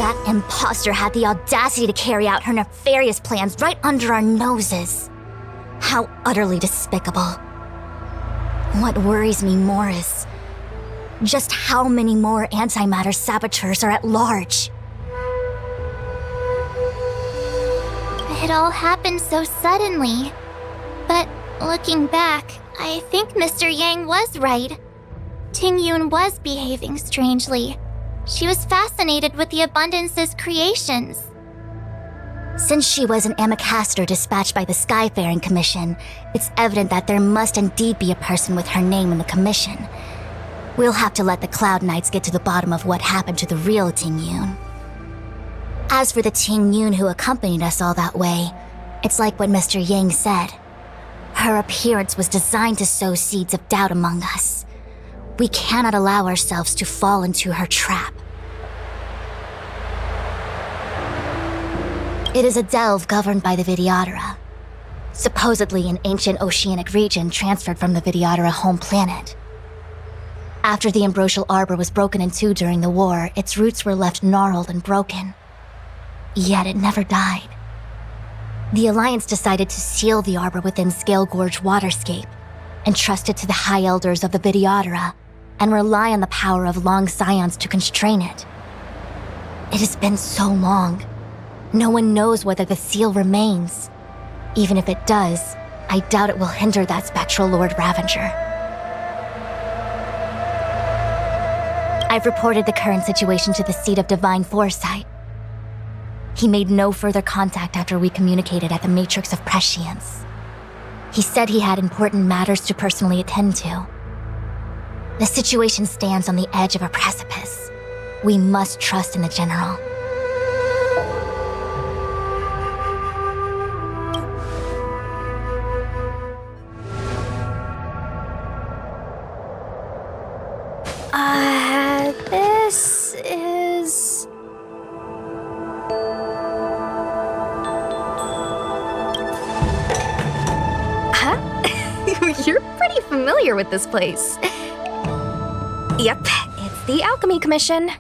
That imposter had the audacity to carry out her nefarious plans right under our noses. How utterly despicable. What worries me more is just how many more antimatter saboteurs are at large. It all happened so suddenly. But looking back, I think Mr. Yang was right. Tingyun was behaving strangely. She was fascinated with the Abundance's creations. Since she was an Amicastor dispatched by the Skyfaring Commission, it's evident that there must indeed be a person with her name in the commission. We'll have to let the Cloud Knights get to the bottom of what happened to the real Tingyun. As for the Tingyun who accompanied us all that way, it's like what Mr. Yang said. Her appearance was designed to sow seeds of doubt among us. We cannot allow ourselves to fall into her trap. It is a delve governed by the Vidyadhara, supposedly an ancient oceanic region transferred from the Vidyadhara home planet. After the ambrosial arbor was broken in two during the war, its roots were left gnarled and broken. Yet it never died. The Alliance decided to seal the arbor within Scale Gorge Waterscape, entrust it to the High Elders of the Vidyadhara, and rely on the power of long scions to constrain it. It has been so long. No one knows whether the seal remains. Even if it does, I doubt it will hinder that spectral Lord Ravenger. I've reported the current situation to the Seat of Divine Foresight. He made no further contact after we communicated at the Matrix of Prescience. He said he had important matters to personally attend to. The situation stands on the edge of a precipice. We must trust in the General. This is... Huh? You're pretty familiar with this place. Yep, it's the Alchemy Commission.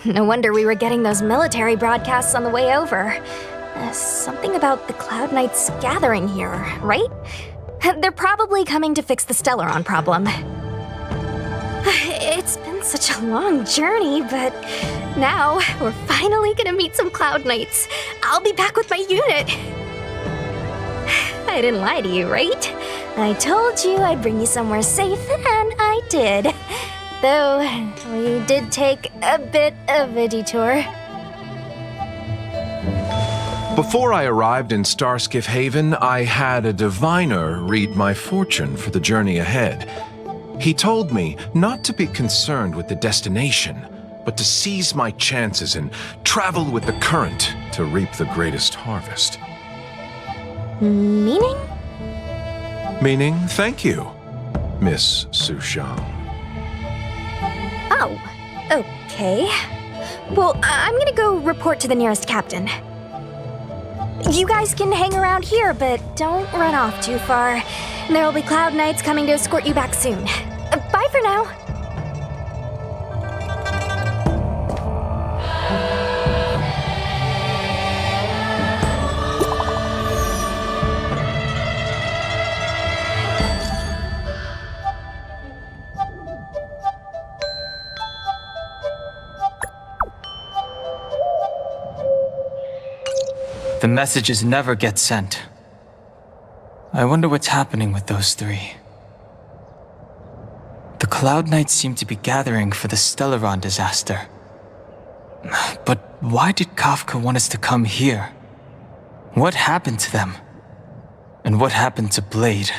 No wonder we were getting those military broadcasts on the way over. Something about the Cloud Knights gathering here, right? They're probably coming to fix the Stellaron problem. It's been such a long journey, but now we're finally gonna meet some Cloud Knights. I'll be back with my unit. I didn't lie to you, right? I told you I'd bring you somewhere safe, and I did. Though, we did take a bit of a detour. Before I arrived in Starskiff Haven, I had a diviner read my fortune for the journey ahead. He told me not to be concerned with the destination, but to seize my chances and travel with the current to reap the greatest harvest. Meaning? Meaning, thank you, Miss Sushang. Oh, okay. Well, I'm gonna go report to the nearest captain. You guys can hang around here, but don't run off too far. There will be Cloud Knights coming to escort you back soon. Bye for now. The messages never get sent. I wonder what's happening with those three. The Cloud Knights seem to be gathering for the Stellaron disaster. But why did Kafka want us to come here? What happened to them? And what happened to Blade?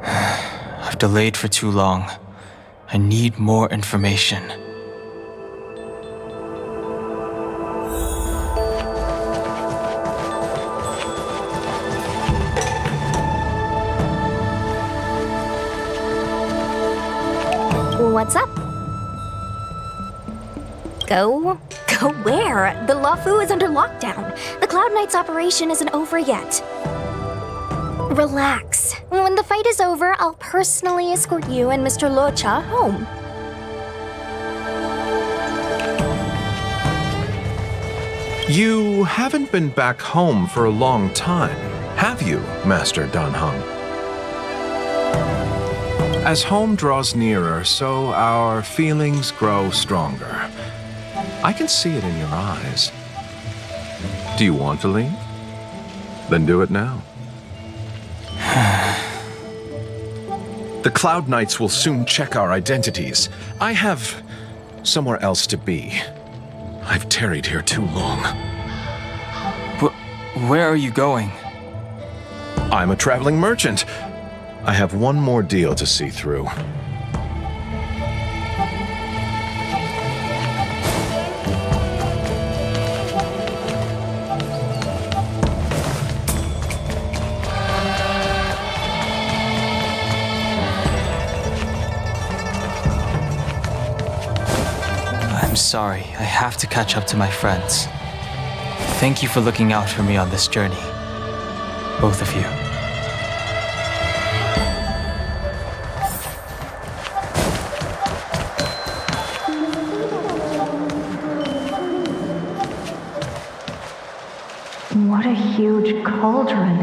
I've delayed for too long. I need more information. What's up? Go? Go where? The Luofu is under lockdown. The Cloud Knights operation isn't over yet. Relax. When the fight is over, I'll personally escort you and Mr. Locha home. You haven't been back home for a long time, have you, Master Dan Heng? As home draws nearer, so our feelings grow stronger. I can see it in your eyes. Do you want to leave? Then do it now. The Cloud Knights will soon check our identities. I have somewhere else to be. I've tarried here too long. Where are you going? I'm a traveling merchant. I have one more deal to see through. I'm sorry, I have to catch up to my friends. Thank you for looking out for me on this journey. Both of you. What a huge cauldron.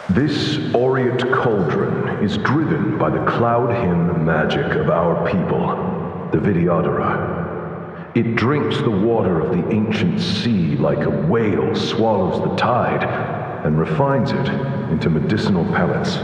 This aureate cauldron is driven by the cloud hymn magic of our people, the Vidyadhara. It drinks the water of the ancient sea like a whale swallows the tide and refines it into medicinal pellets.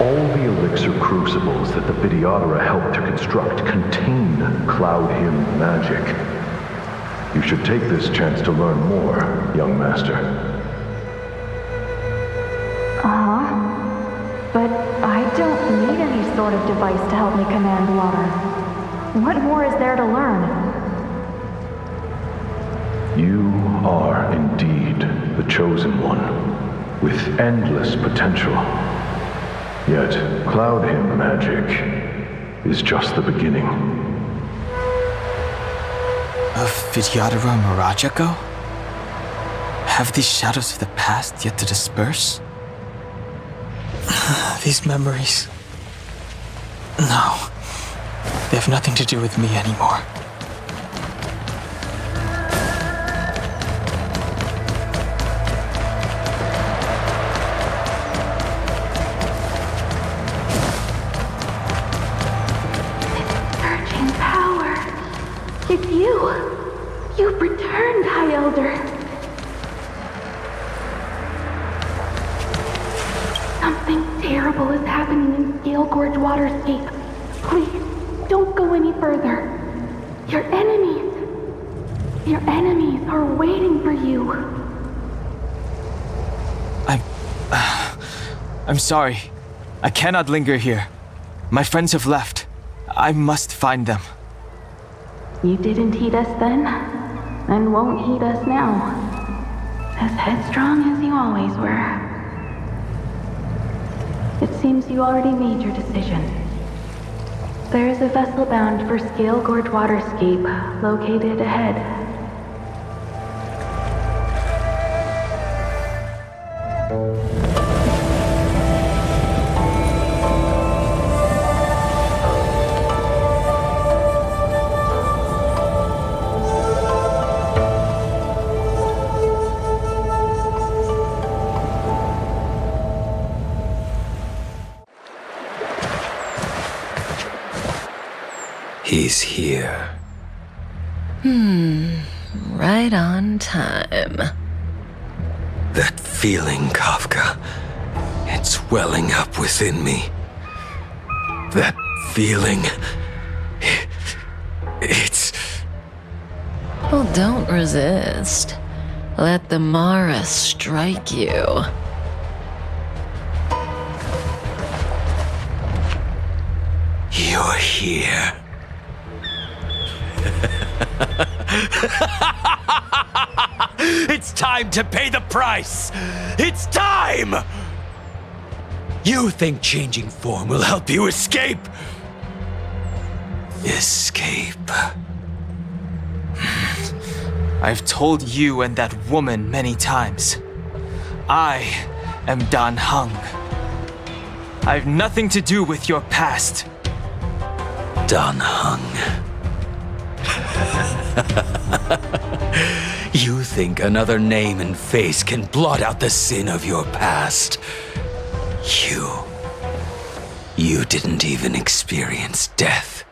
All the elixir crucibles that the Vidyadhara helped to construct contain cloud hymn magic. You should take this chance to learn more, young master. But I don't need any sort of device to help me command water. What more is there to learn? You are indeed the chosen one, with endless potential. Yet, cloud hymn magic is just the beginning. Of Vidyadhara Mirajago? Have these shadows of the past yet to disperse? These memories... No. They have nothing to do with me anymore. Surging power. It's you. You've returned, High Elder. Something terrible is happening in Gale Gorge Waterscape. Please, don't go any further. Your enemies are waiting for you. I'm sorry. I cannot linger here. My friends have left. I must find them. You didn't heed us then, and won't heed us now. As headstrong as you always were. It seems you already made your decision. There is a vessel bound for Scale Gorge Waterscape, located ahead. He's here. Right on time. That feeling, Kafka. It's welling up within me. That feeling... It's... Well, don't resist. Let the Mara strike you. you're here. It's time to pay the price! It's time! You think changing form will help you escape? Escape. I've told you and that woman many times. I am Dan Heng. I've nothing to do with your past. Dan Heng. You think another name and face can blot out the sin of your past? You didn't even experience death.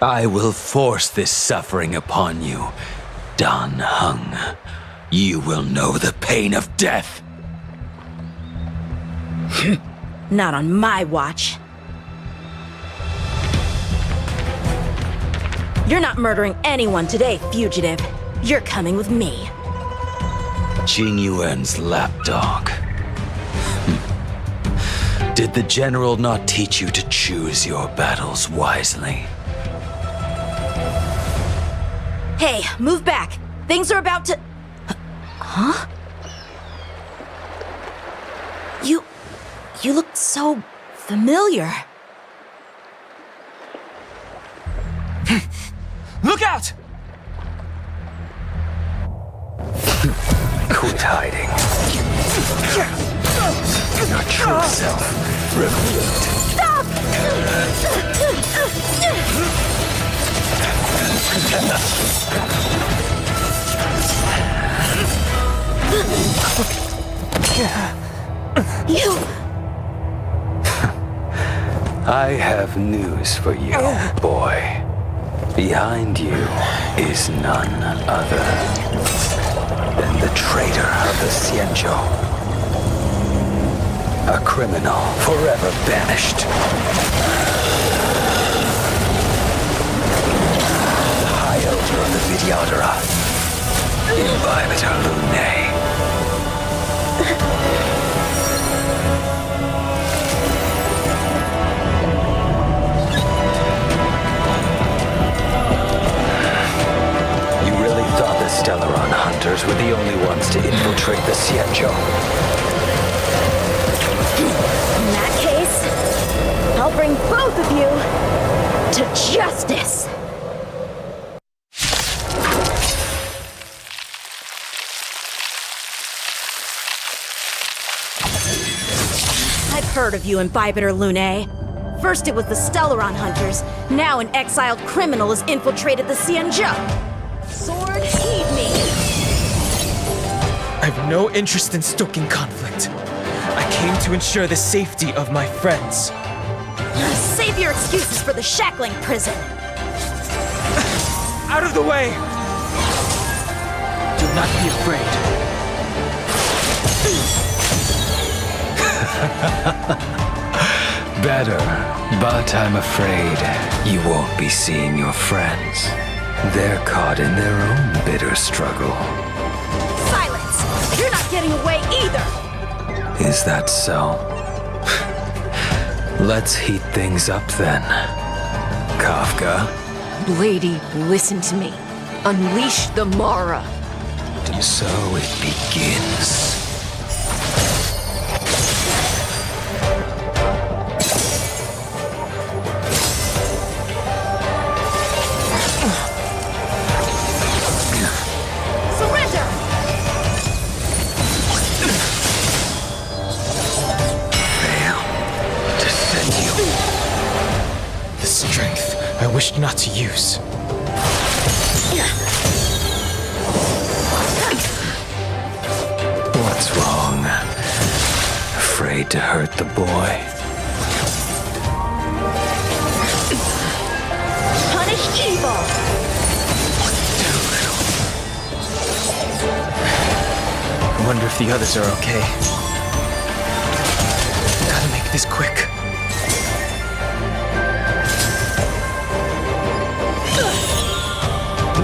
I will force this suffering upon you, Dan Heng. You will know the pain of death. Not on my watch. You're not murdering anyone today, fugitive. You're coming with me. Jing Yuan's lapdog. Did the general not teach you to choose your battles wisely? Hey, move back. Things are about to... Huh? You look so familiar. Look out! Quit hiding. Your true self revealed. Stop! You... I have news for you, boy. Behind you is none other than the traitor of the Xianzhou. A criminal forever banished. High Elder of the Vidyadhara. Imbibitor Lunae. The Stellaron hunters were the only ones to infiltrate the Xianzhou. In that case, I'll bring both of you to justice. I've heard of you, Imbibitor Lunae. First it was the Stellaron hunters, now an exiled criminal has infiltrated the Xianzhou. Sword, heed me! I have no interest in stoking conflict. I came to ensure the safety of my friends. Save your excuses for the shackling prison! Out of the way! Do not be afraid. Better, but I'm afraid you won't be seeing your friends. They're caught in their own bitter struggle. Silence! You're not getting away either! Is that so? Let's heat things up then. Kafka? Lady, listen to me. Unleash the Mara. And so it begins. I wished not to use. What's wrong? Afraid to hurt the boy? Punish evil! I wonder if the others are okay. Gotta make this quick.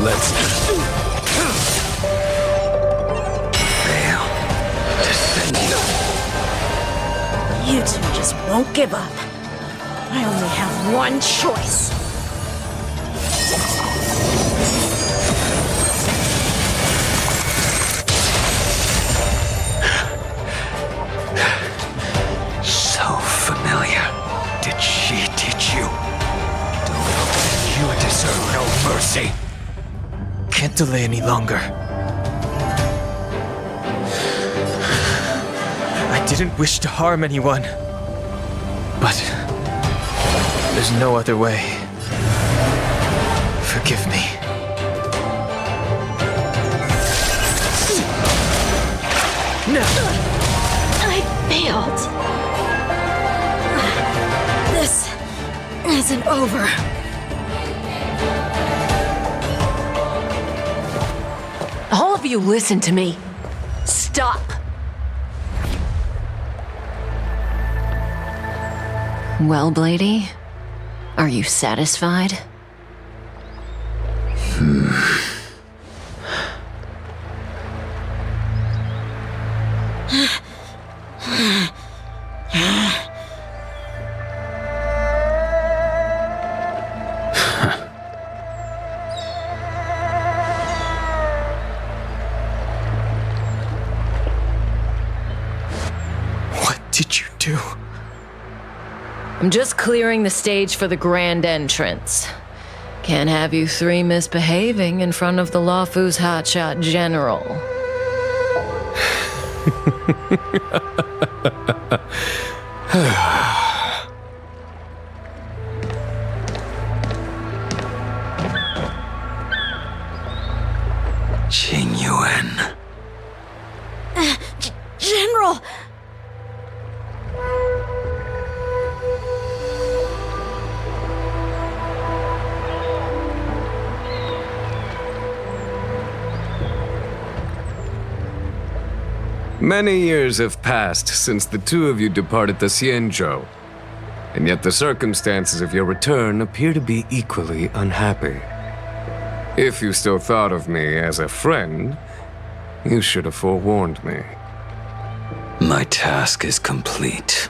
Let's fail to send you. You two just won't give up. I only have one choice. So familiar. Did she teach you? Don't forget, you deserve no mercy. Can't delay any longer. I didn't wish to harm anyone. But there's no other way. Forgive me. No! I failed. This isn't over. All of you listen to me. Stop. Well, Blady, are you satisfied? What did you do? I'm just clearing the stage for the grand entrance. Can't have you three misbehaving in front of the Lawfu's hotshot general. Qingyuan. General! Many years have passed since the two of you departed the Xianzhou, and yet the circumstances of your return appear to be equally unhappy. If you still thought of me as a friend, you should have forewarned me. My task is complete.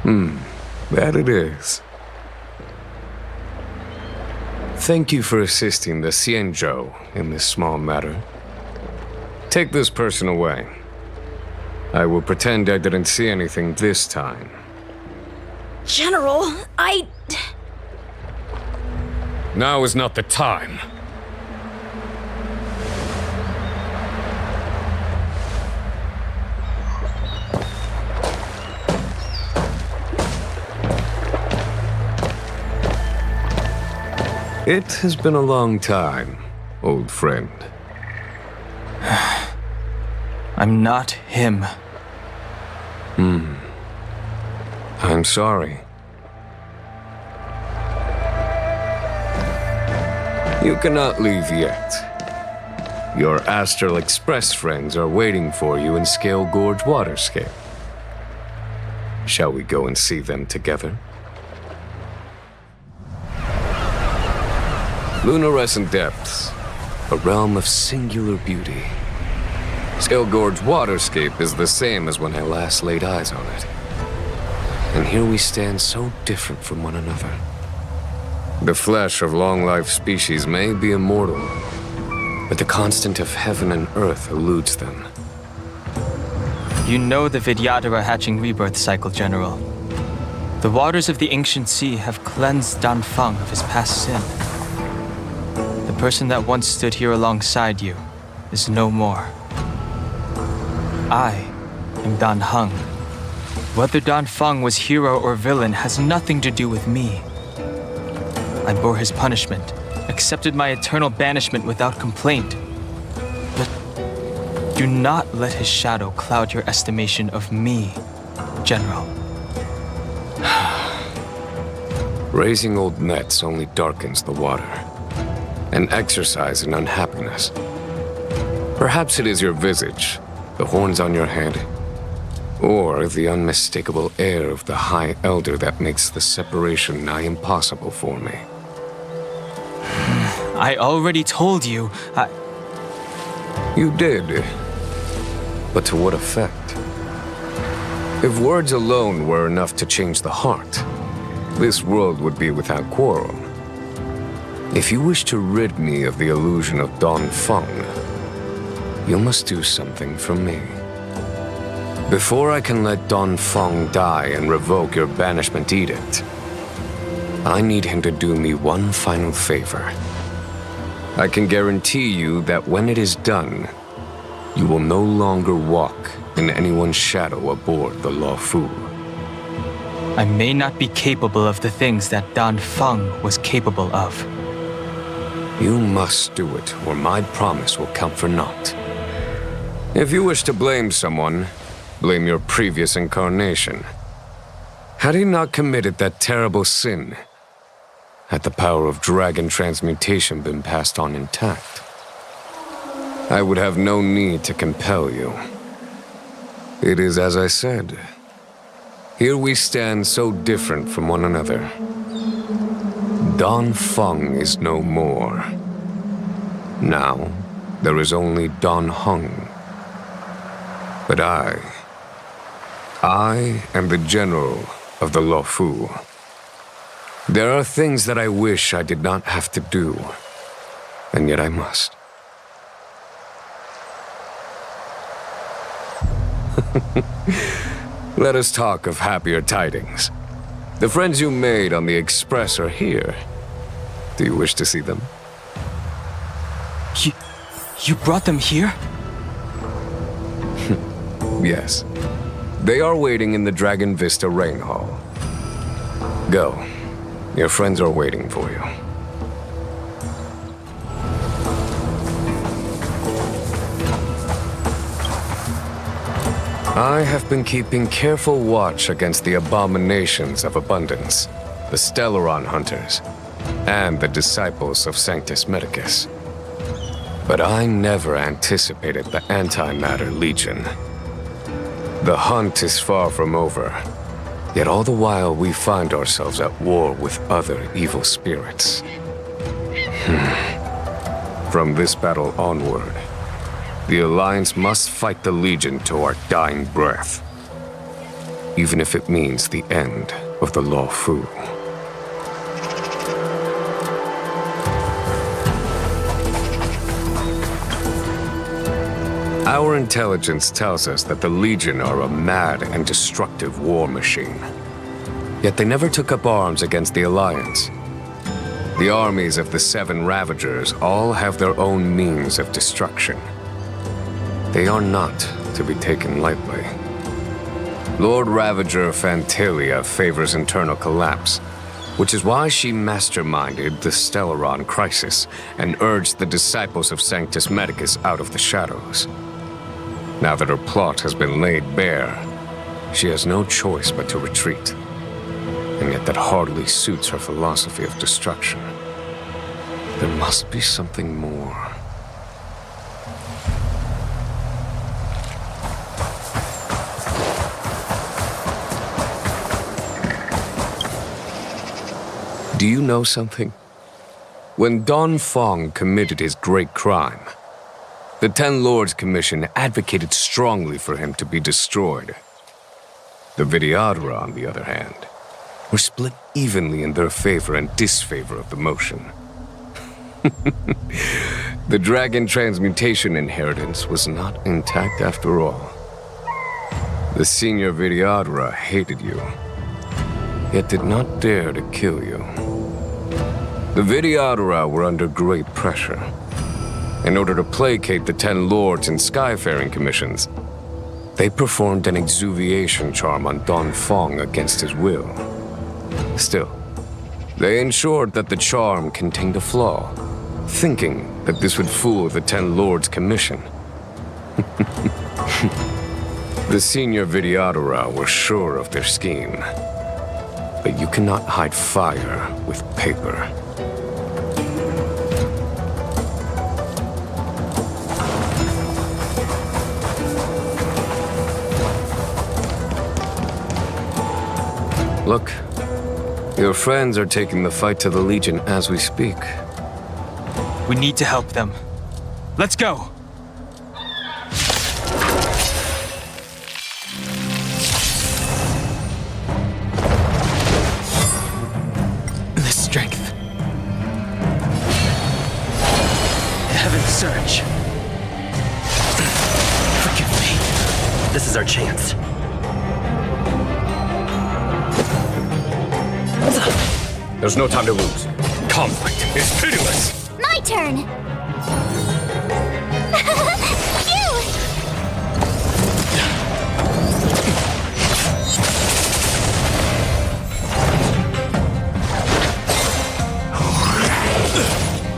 That it is. Thank you for assisting the Xianzhou in this small matter. Take this person away. I will pretend I didn't see anything this time. General, Now is not the time. It has been a long time, old friend. I'm not him. I'm sorry. You cannot leave yet. Your Astral Express friends are waiting for you in Scale Gorge Waterscape. Shall we go and see them together? Lunarescent Depths, a realm of singular beauty. Scale Gorge Waterscape is the same as when I last laid eyes on it. And here we stand so different from one another. The flesh of long-life species may be immortal, but the constant of heaven and earth eludes them. You know the Vidyadhara hatching rebirth cycle, General. The waters of the ancient sea have cleansed Danfeng of his past sin. The person that once stood here alongside you is no more. I am Dan Heng. Whether Danfeng was hero or villain has nothing to do with me. I bore his punishment, accepted my eternal banishment without complaint. But do not let his shadow cloud your estimation of me, General. Raising old nets only darkens the water, an exercise in unhappiness. Perhaps it is your visage, the horns on your head, or the unmistakable air of the High Elder that makes the separation nigh impossible for me. I already told you, You did, but to what effect? If words alone were enough to change the heart, this world would be without quarrel. If you wish to rid me of the illusion of Dongfeng, you must do something for me. Before I can let Dongfeng die and revoke your banishment edict, I need him to do me one final favor. I can guarantee you that when it is done, you will no longer walk in anyone's shadow aboard the Luofu. I may not be capable of the things that Dongfeng was capable of. You must do it, or my promise will count for naught. If you wish to blame someone, blame your previous incarnation. Had he not committed that terrible sin, had the power of dragon transmutation been passed on intact, I would have no need to compel you. It is as I said. Here we stand so different from one another. Dongfeng is no more. Now, there is only Dongheng. But I am the general of the Luofu. There are things that I wish I did not have to do, and yet I must. Let us talk of happier tidings. The friends you made on the Express are here. Do you wish to see them? You brought them here? Yes. They are waiting in the Dragon Vista Rain Hall. Go. Your friends are waiting for you. I have been keeping careful watch against the abominations of abundance, the Stellaron hunters, and the disciples of Sanctus Medicus. But I never anticipated the Antimatter Legion. The hunt is far from over, yet all the while we find ourselves at war with other evil spirits. From this battle onward, the Alliance must fight the Legion to our dying breath, even if it means the end of the Luofu. Our intelligence tells us that the Legion are a mad and destructive war machine. Yet they never took up arms against the Alliance. The armies of the Seven Ravagers all have their own means of destruction. They are not to be taken lightly. Lord Ravager Phantylia favors internal collapse, which is why she masterminded the Stellaron crisis and urged the disciples of Sanctus Medicus out of the shadows. Now that her plot has been laid bare, she has no choice but to retreat. And yet that hardly suits her philosophy of destruction. There must be something more. Do you know something? When Dongfeng committed his great crime, the Ten Lords Commission advocated strongly for him to be destroyed. The Vidyadhara, on the other hand, were split evenly in their favor and disfavor of the motion. The dragon transmutation inheritance was not intact after all. The senior Vidyadhara hated you, yet did not dare to kill you. The Vidyadhara were under great pressure. In order to placate the Ten Lords and Skyfaring Commissions, they performed an exuviation charm on Dongfeng against his will. Still, they ensured that the charm contained a flaw, thinking that this would fool the Ten Lords Commission. The senior Vidyadhara were sure of their scheme. But you cannot hide fire with paper. Look, your friends are taking the fight to the Legion as we speak. We need to help them. Let's go! search. Forgive me. This is our chance. There's no time to lose. Conflict is pitiless. My turn! Phew!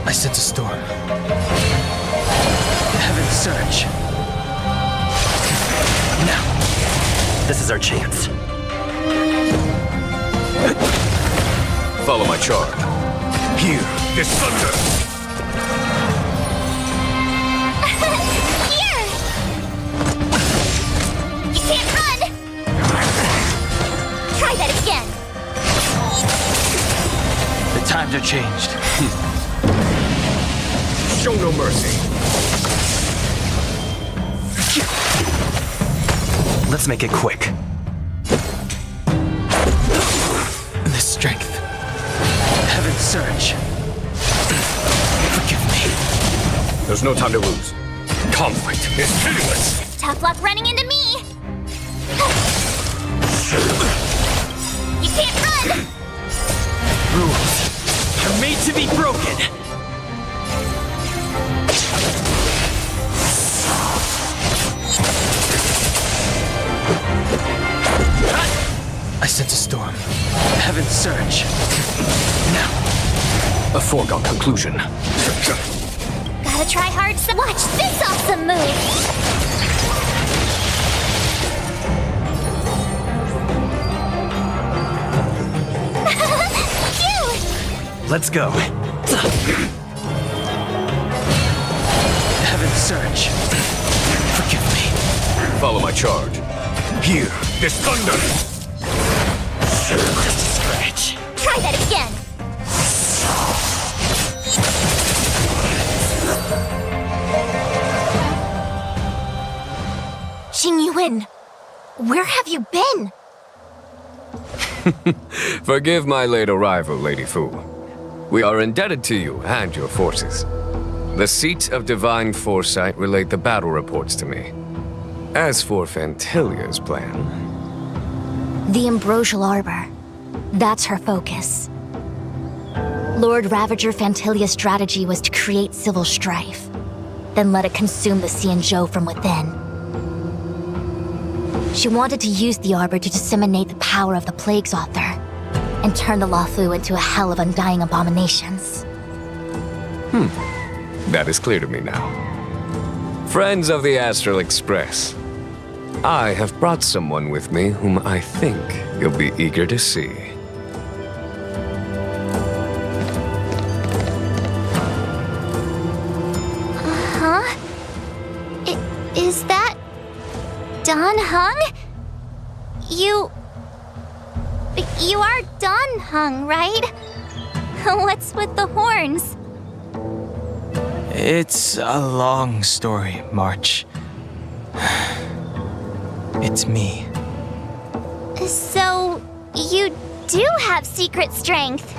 I sense a storm. Heaven's surge. Now, this is our chance. Follow my charge. Here is thunder. Here! You can't run! Try that again. The times are changed. Show no mercy. Let's make it quick. The strength. Heaven's surge. Forgive me. There's no time to lose. Conflict is pitiless. Tough luck running into me! You can't run! Rules are made to be broken. I sense a storm. Heaven's surge. Now. A foregone conclusion. Gotta try hard to watch this awesome move! Phew! Let's go. Heaven's surge. Forgive me. Follow my charge. Here is thunder. Just a scratch. Try that again! Xing Yuan, where have you been? Forgive my late arrival, Lady Fu. We are indebted to you and your forces. The Seat of Divine Foresight relayed the battle reports to me. As for Phantylia's plan... The Ambrosial Arbor. That's her focus. Lord Ravager Phantylia's strategy was to create civil strife, then let it consume the Xianzhou from within. She wanted to use the Arbor to disseminate the power of the Plague's author, and turn the Luofu into a hell of undying abominations. That is clear to me now. Friends of the Astral Express, I have brought someone with me whom I think you'll be eager to see. Huh? Is that... Don Hung? You are Don Hung, right? What's with the horns? It's a long story, March. It's me. So, you do have secret strength.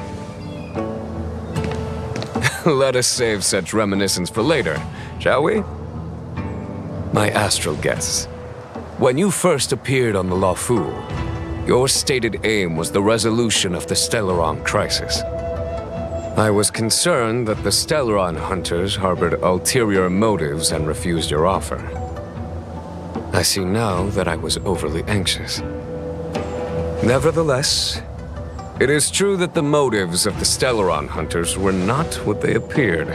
Let us save such reminiscence for later, shall we? My astral guests, when you first appeared on the Luofu, your stated aim was the resolution of the Stellaron crisis. I was concerned that the Stellaron hunters harbored ulterior motives and refused your offer. I see now that I was overly anxious. Nevertheless, it is true that the motives of the Stellaron hunters were not what they appeared.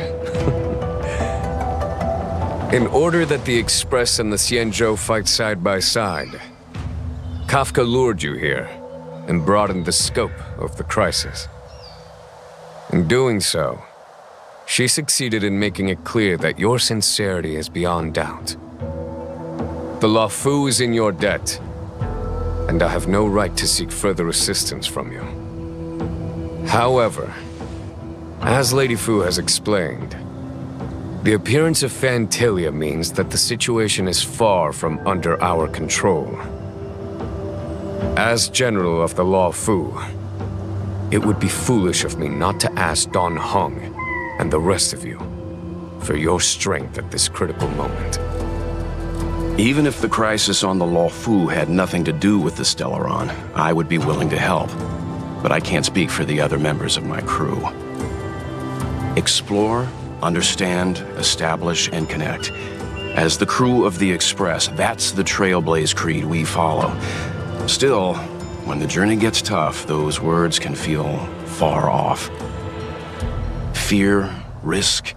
In order that the Express and the Xianzhou fight side by side, Kafka lured you here and broadened the scope of the crisis. In doing so, she succeeded in making it clear that your sincerity is beyond doubt. The Luofu is in your debt, and I have no right to seek further assistance from you. However, as Lady Fu has explained, the appearance of Phantylia means that the situation is far from under our control. As General of the Luofu, it would be foolish of me not to ask Don Hung and the rest of you for your strength at this critical moment. Even if the crisis on the Luofu had nothing to do with the Stellaron, I would be willing to help. But I can't speak for the other members of my crew. Explore, understand, establish, and connect. As the crew of the Express, that's the Trailblaze creed we follow. Still, when the journey gets tough, those words can feel far off. Fear, risk,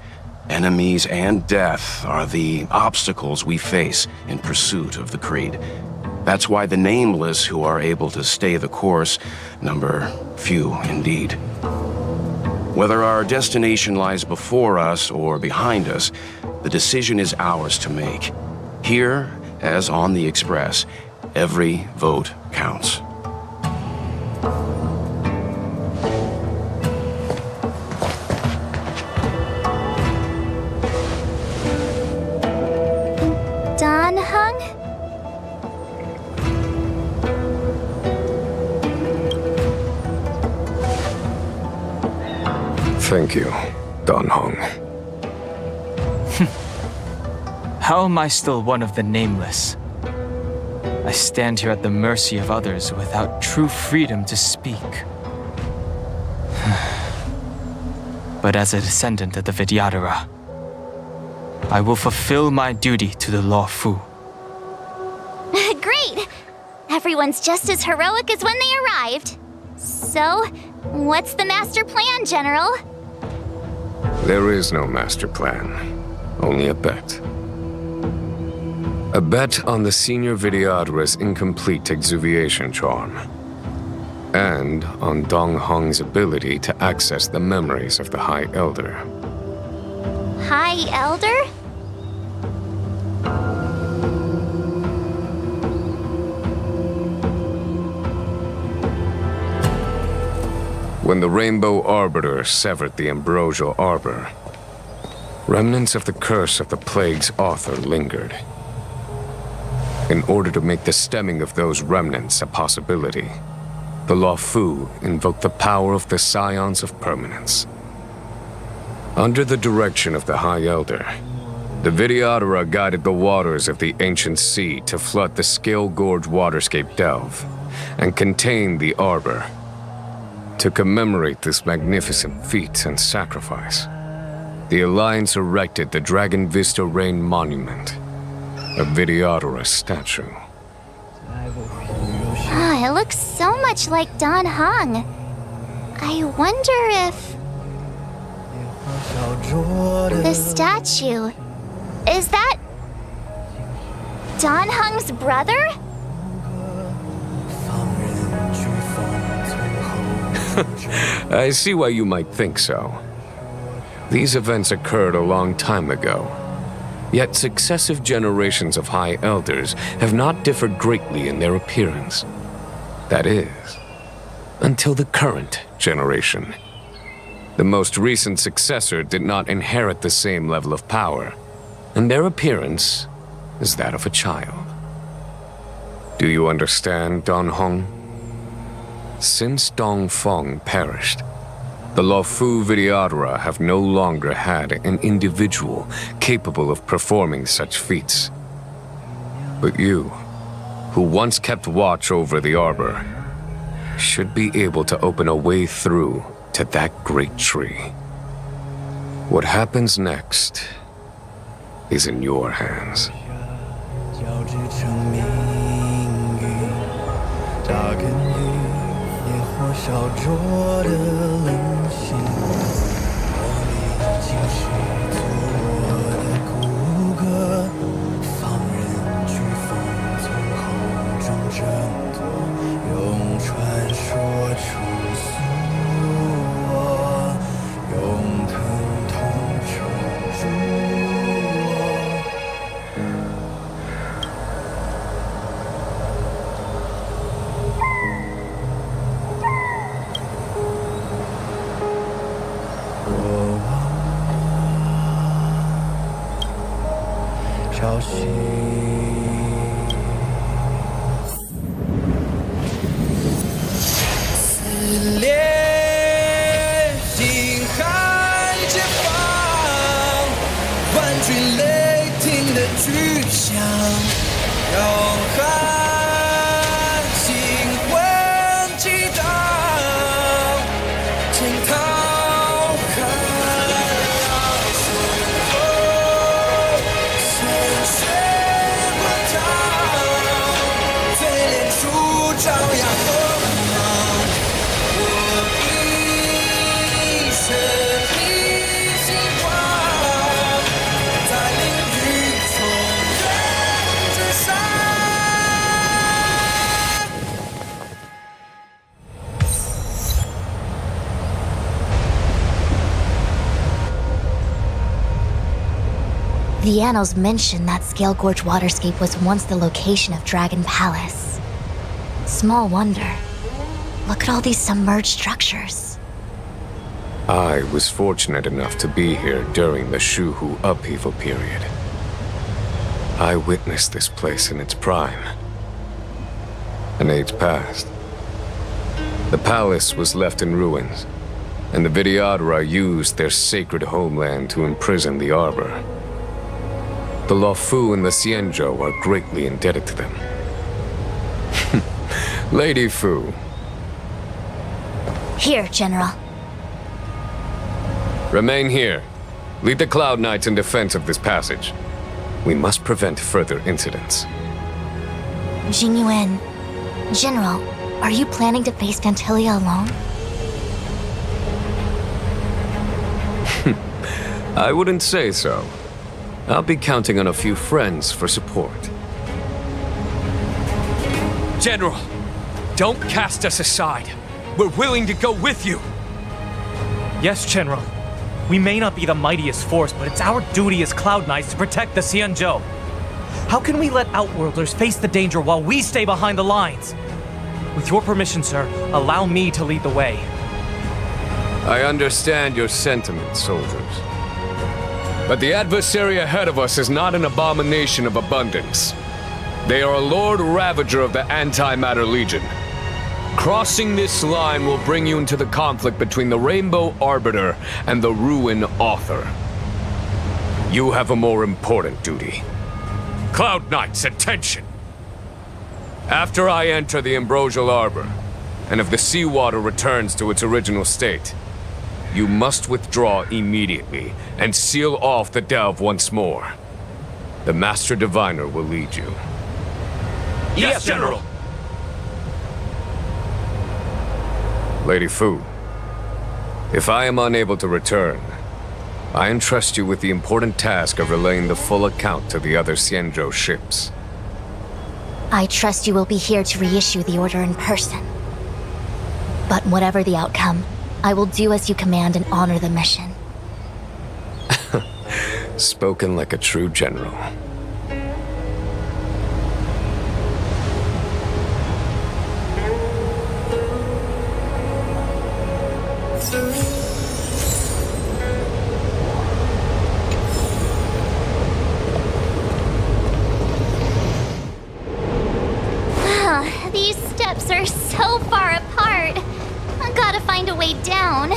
enemies, and death are the obstacles we face in pursuit of the creed. That's why the nameless who are able to stay the course number few indeed. Whether our destination lies before us or behind us, the decision is ours to make. Here, as on the Express, every vote counts. Don Hung? Thank you, Don Hong. How am I still one of the nameless? I stand here at the mercy of others without true freedom to speak. But as a descendant of the Vidyadhara, I will fulfill my duty to the Luofu. Great! Everyone's just as heroic as when they arrived. So, what's the master plan, General? There is no master plan, only a bet. A bet on the senior Vidyadhara's incomplete exuviation charm, and on Dong Hong's ability to access the memories of the High Elder. High Elder? When the Rainbow Arbiter severed the Ambrosial Arbor, remnants of the curse of the Plague's author lingered. In order to make the stemming of those remnants a possibility, the Luofu invoked the power of the Scions of Permanence. Under the direction of the High Elder, the Vidyadhara guided the waters of the ancient sea to flood the Scale Gorge waterscape delve and contain the Arbor. To commemorate this magnificent feat and sacrifice, the Alliance erected the Dragon Vista Rain Monument, a Vidyadhara statue. It looks so much like Don Hong. I wonder if... the statue... is that... Don Hong's brother? I see why you might think so. These events occurred a long time ago, yet successive generations of High Elders have not differed greatly in their appearance. That is, until the current generation. The most recent successor did not inherit the same level of power, and their appearance is that of a child. Do you understand, Don Hong? Since Dong Feng perished, the Luofu Vidyadhara have no longer had an individual capable of performing such feats. But you, who once kept watch over the Arbor, should be able to open a way through to that great tree. What happens next is in your hands. The annals mention that Scale Gorge waterscape was once the location of Dragon Palace. Small wonder. Look at all these submerged structures. I was fortunate enough to be here during the Shuhu upheaval period. I witnessed this place in its prime. An age passed. The palace was left in ruins, and the Vidyadhara used their sacred homeland to imprison the Arbor. The Luofu and the Xianzhou are greatly indebted to them. Lady Fu. Here, General. Remain here. Lead the Cloud Knights in defense of this passage. We must prevent further incidents. Jingyuan, General, are you planning to face Phantylia alone? I wouldn't say so. I'll be counting on a few friends for support. General, don't cast us aside. We're willing to go with you. Yes, General. We may not be the mightiest force, but it's our duty as Cloud Knights to protect the Xianzhou. How can we let Outworlders face the danger while we stay behind the lines? With your permission, sir, allow me to lead the way. I understand your sentiments, soldiers. But the adversary ahead of us is not an abomination of abundance. They are a Lord Ravager of the Antimatter Legion. Crossing this line will bring you into the conflict between the Rainbow Arbiter and the Ruin Author. You have a more important duty. Cloud Knights, attention! After I enter the Ambrosial Arbor, and if the seawater returns to its original state, you must withdraw immediately and seal off the delve once more. The Master Diviner will lead you. Yes, General! Lady Fu, if I am unable to return, I entrust you with the important task of relaying the full account to the other Xianzhou ships. I trust you will be here to reissue the order in person. But whatever the outcome, I will do as you command and honor the mission. Spoken like a true general. These steps are so far apart. I gotta find a way down.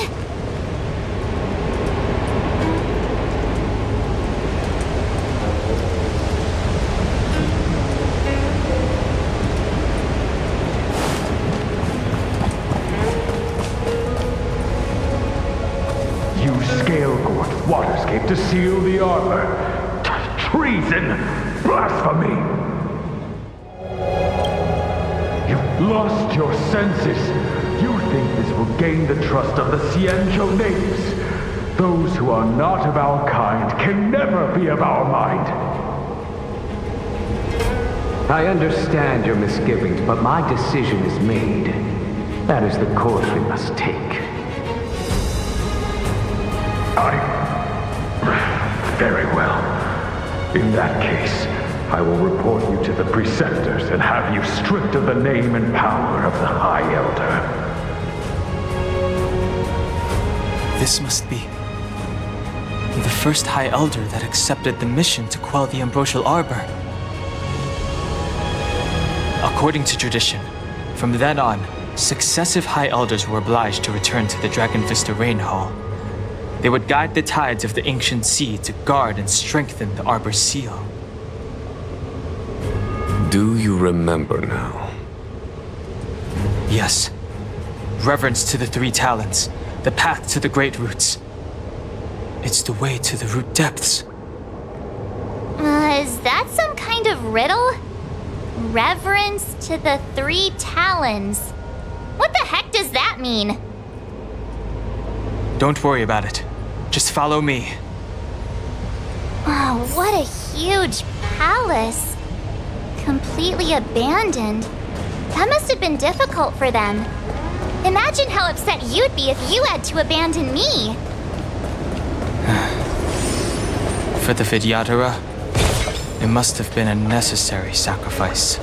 Use Scale Gorge waterscape to seal the arbor. Treason! Blasphemy! You've lost your senses. You think this will gain the trust of the Xianzhou natives. Those who are not of our kind can never be of our mind. I understand your misgivings, but my decision is made. That is the course we must take. Very well. In that case, I will report you to the Preceptors and have you stripped of the name and power of the High Elder. This must be the first High Elder that accepted the mission to quell the Ambrosial Arbor. According to tradition, from then on, successive High Elders were obliged to return to the Dragon Vista Rain Hall. They would guide the tides of the ancient sea to guard and strengthen the Arbor's seal. Do you remember now? Yes. Reverence to the three talents, the path to the great roots. It's the way to the root depths. Is that some kind of riddle? Reverence to the three talons. What the heck does that mean? Don't worry about it. Just follow me. Oh, what a huge palace. Completely abandoned. That must have been difficult for them. Imagine how upset you'd be if you had to abandon me. For the Vidyadhara, it must have been a necessary sacrifice.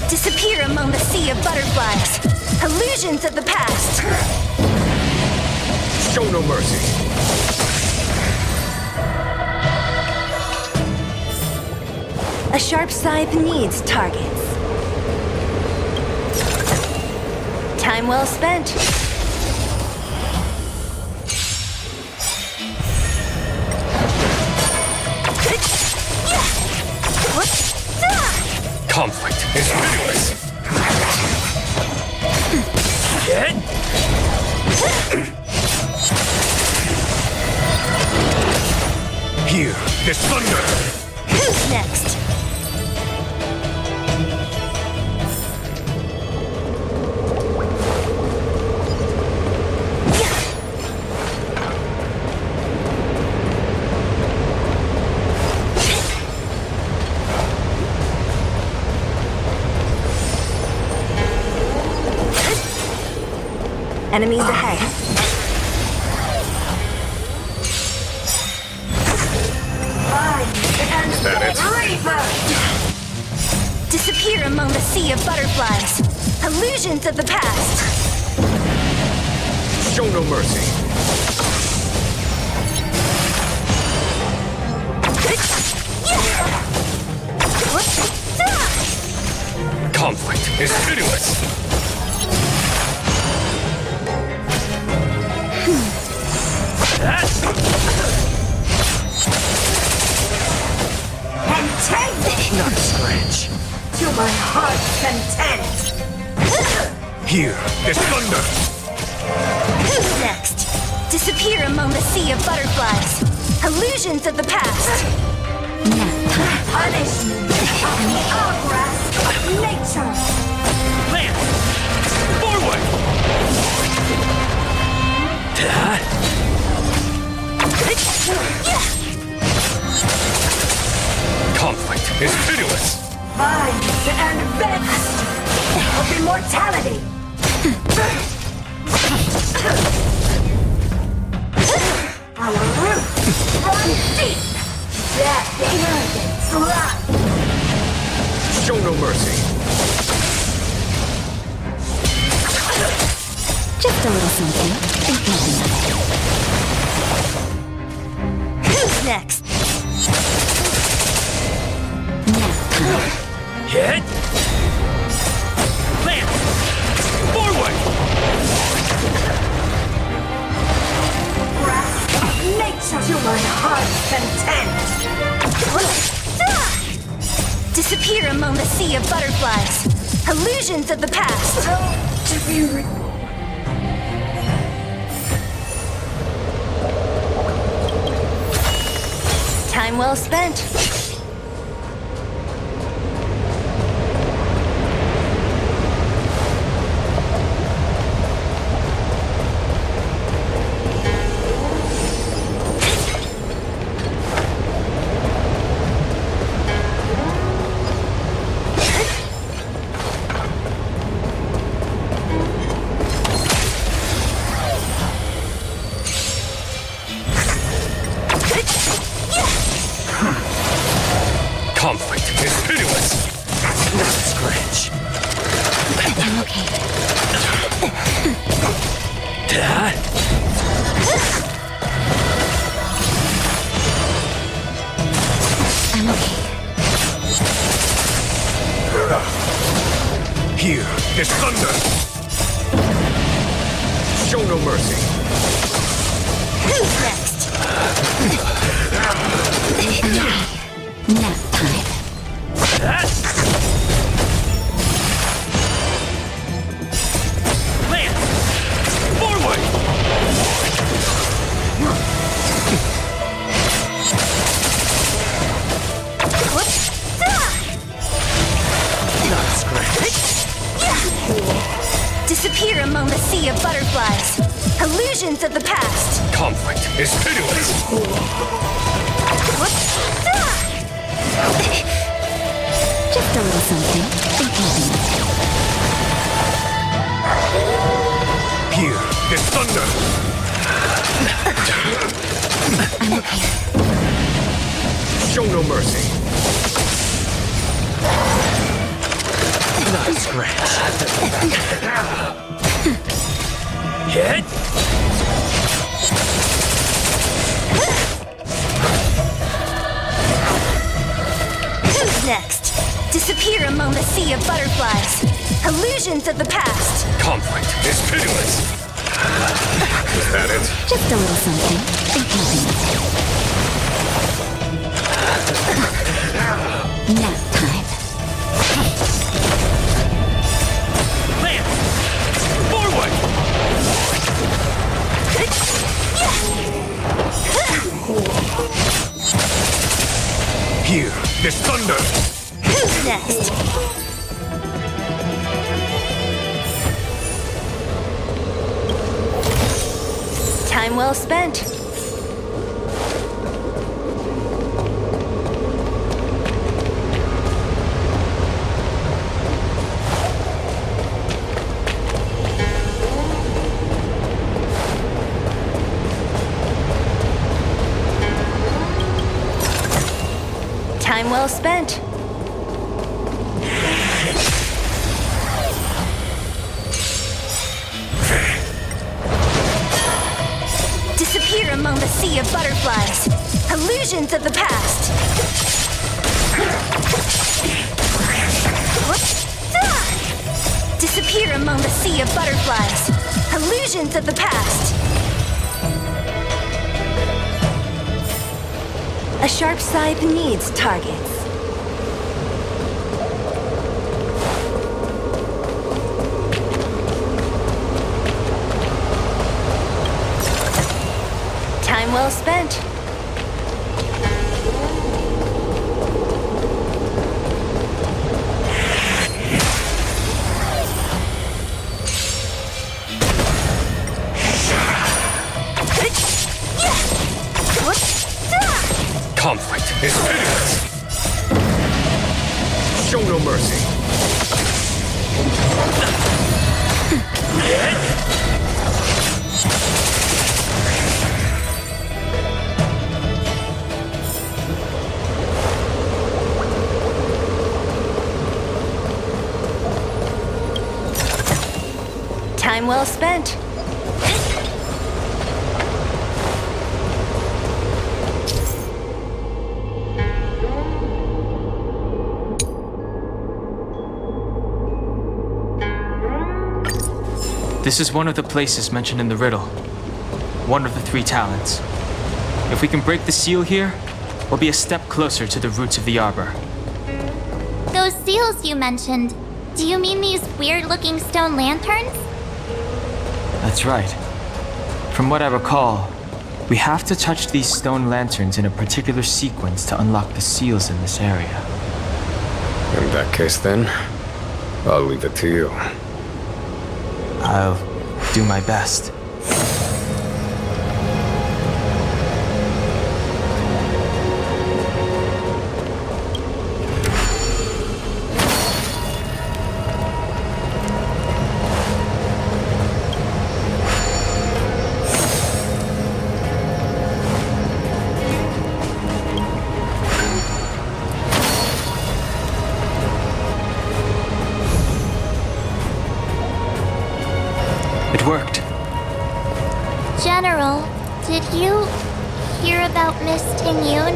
Disappear among the sea of butterflies. Illusions of the past. Show no mercy. A sharp scythe needs targets. Time well spent. Conflict is pitiless. Here, this thunder. Who's next? Enemies ahead. Is that it? Disappear among the sea of butterflies. Illusions of the past. Show no mercy. Conflict is pitiless. Not scratch. To my heart's content. Here, this thunder. Who's next? Disappear among the sea of butterflies. Illusions of the past. Punishment of the hourglass of nature. Land! Forward! Conflict is pitiless. Find and vest of immortality. Our roots run deep. That arrogance lies. Show no mercy. Just a little something. Who's next? Hit! Land! Forward! Wrath of nature to my heart's content. Disappear among the sea of butterflies. Illusions of the past. Time well spent. Conflict is pitiless. Not scratch. I'm okay. Here is thunder! Show no mercy! Who's next? Nap time. Lance! Forward! Disappear among the sea of butterflies. Illusions of the past. Conflict is pitiless! Just a little something. Here is thunder! I'm okay. Show no mercy! Not a scratch. Hit! Who's next? Disappear among the sea of butterflies. Illusions of the past. Conflict is pitiless! Is that it? Just a little something. Nap time. Lance! Forward! Here is thunder! Who's next? Time well spent. Time well spent. Disappear among the sea of butterflies. Illusions of the past. Disappear among the sea of butterflies. Illusions of the past. A sharp scythe needs targets. Time well spent. Conflict is pitiless! Show no mercy! Time well spent. This is one of the places mentioned in the riddle. One of the 3 talents. If we can break the seal here, we'll be a step closer to the roots of the arbor. Those seals you mentioned, do you mean these weird-looking stone lanterns? That's right. From what I recall, we have to touch these stone lanterns in a particular sequence to unlock the seals in this area. In that case, then, I'll leave it to you. I'll do my best. It worked. General, did you hear about Miss Ting Yun?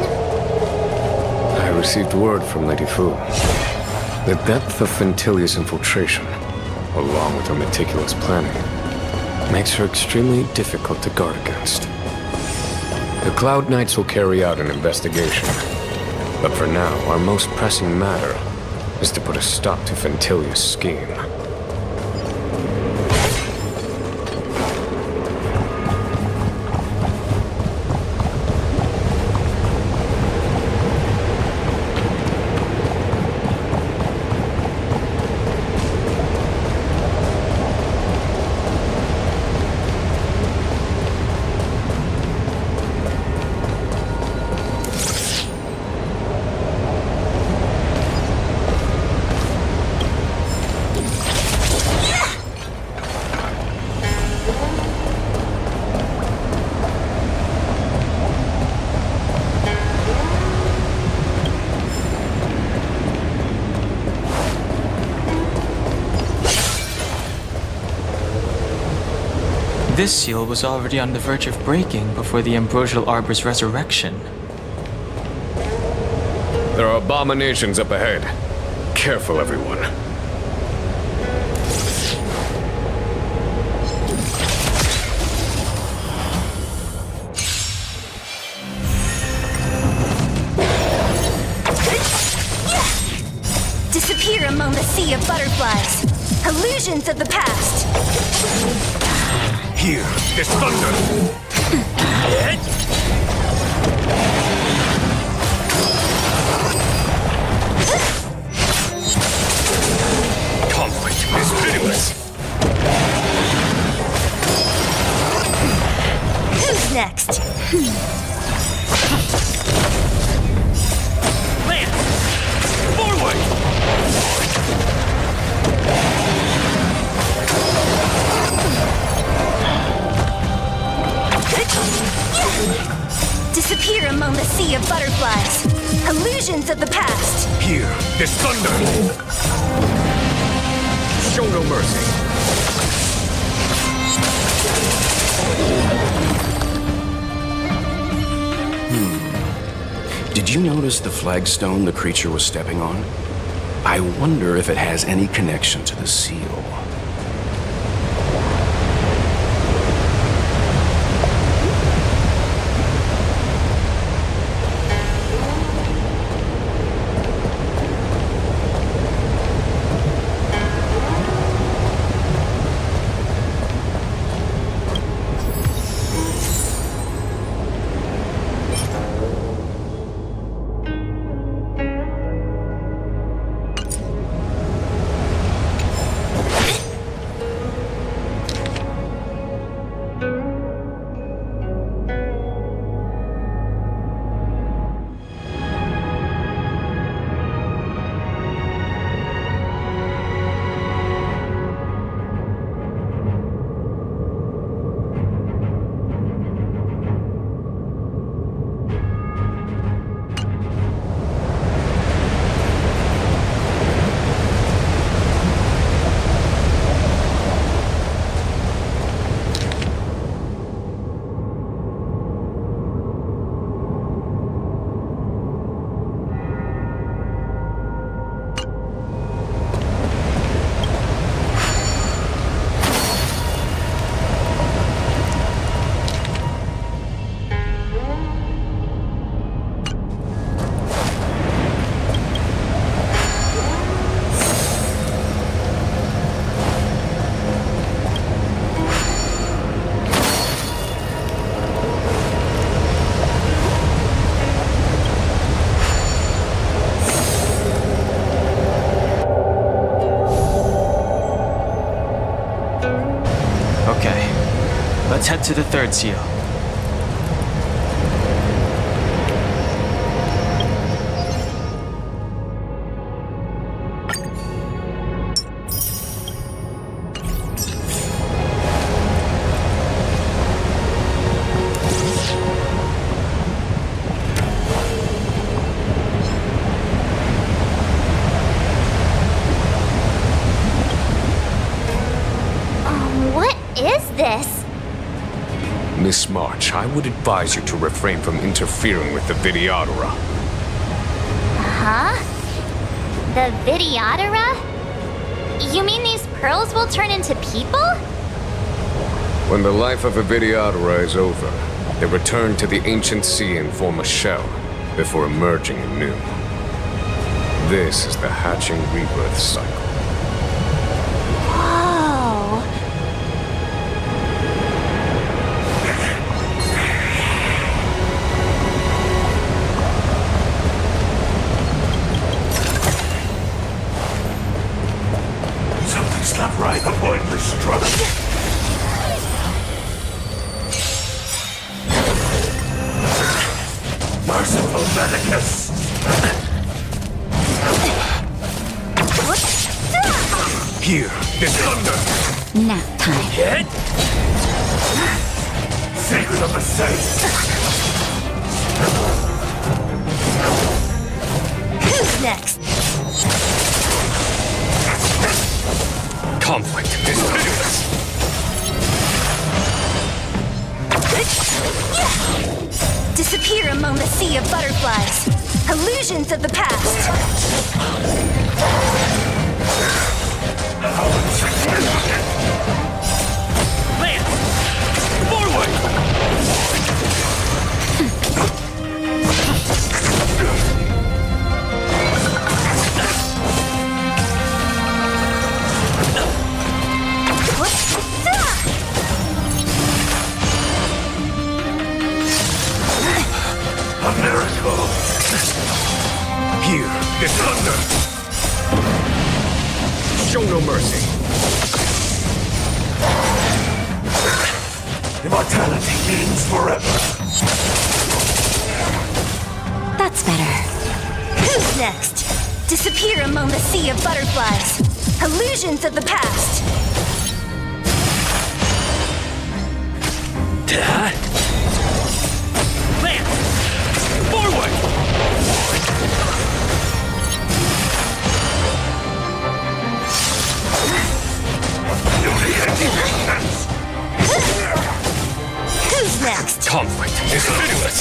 I received word from Lady Fu. The depth of Phantylia's infiltration, along with her meticulous planning, makes her extremely difficult to guard against. The Cloud Knights will carry out an investigation, but for now, our most pressing matter is to put a stop to Phantylia's scheme. This seal was already on the verge of breaking before the Ambrosial Arbor's resurrection. There are abominations up ahead. Careful, everyone. Disappear among the sea of butterflies. Illusions of the past. Here, this thunder! Conflict is pitiless! Who's next? Lance! Forward! Disappear among the sea of butterflies. Illusions of the past. Here, this thunder! Show no mercy. Did you notice the flagstone the creature was stepping on? I wonder if it has any connection to the seal. Let's head to the third seal. What is this? Miss March, I would advise you to refrain from interfering with the Videodora. Huh? The Vidyadhara? You mean these pearls will turn into people? When the life of a Vidyadhara is over, they return to the ancient sea and form a shell before emerging anew. This is the hatching rebirth cycle. Whoa. Something's not right. The pointless struggle. Merciful Medicus! Here, this thunder! Nap time. Get? Secret of the saints! Who's next? Conflict is pitiless! Disappear among the sea of butterflies. Illusions of the past. Lance! Forward! A miracle! Here, this thunder! Show no mercy. Immortality means forever. That's better. Who's next? Disappear among the sea of butterflies. Illusions of the past. Lance! Forward! Who's next? Conflict is pitiless!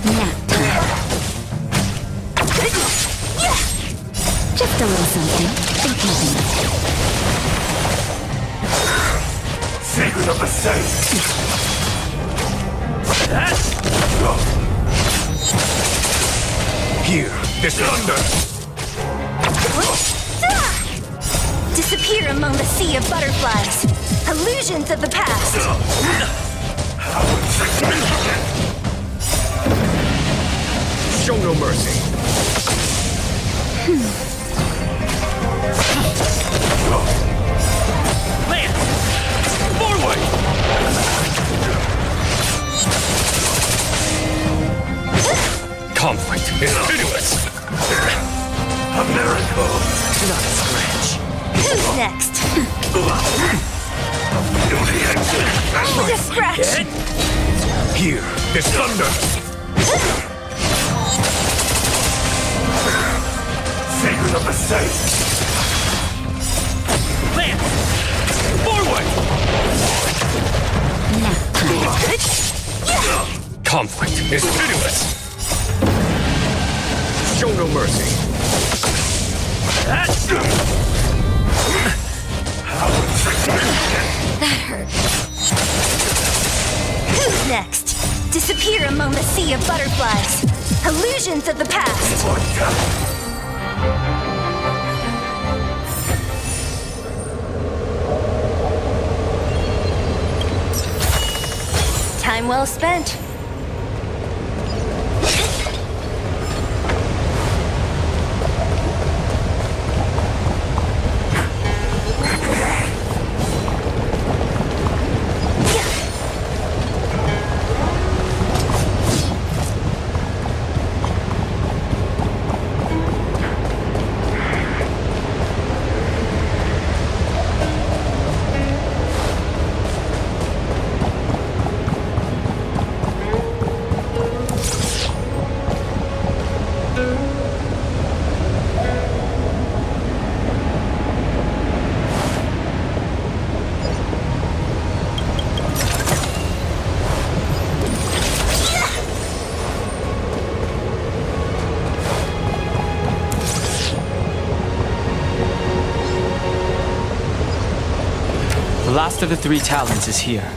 Nap time. Just a little something. Think nothing of it. Secret of the saints! Here, this thunder! Disappear among the sea of butterflies. Illusions of the past. Show no mercy. Lance! Forward! Conflict is pitiless! A miracle! Not a scratch. Who's next? Only a scratch. Here, this thunder! Secret of the saints! Lance! Forward! Nap time. Conflict is pitiless! Show no mercy. That hurt. Who's next? Disappear among the sea of butterflies. Illusions of the past. Time well spent. last of the three talons is here.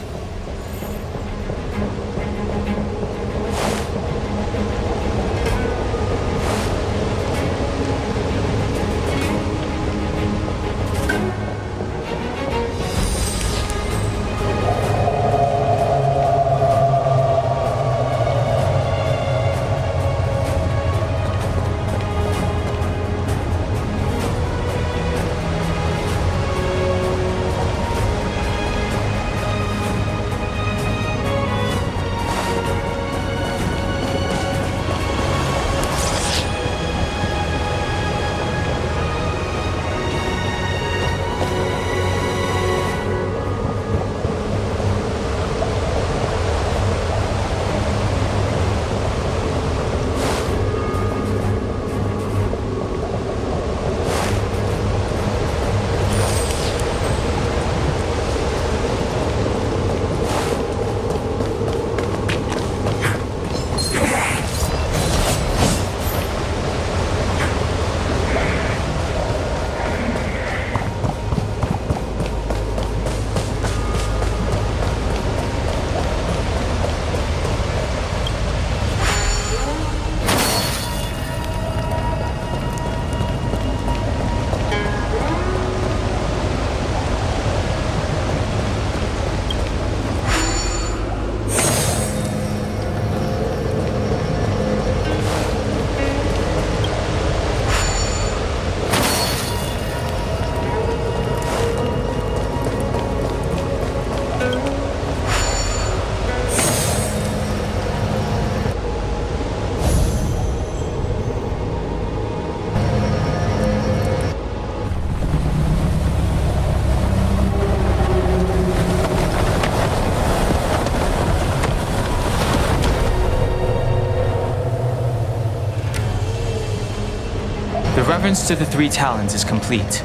The reverence to the three talons is complete.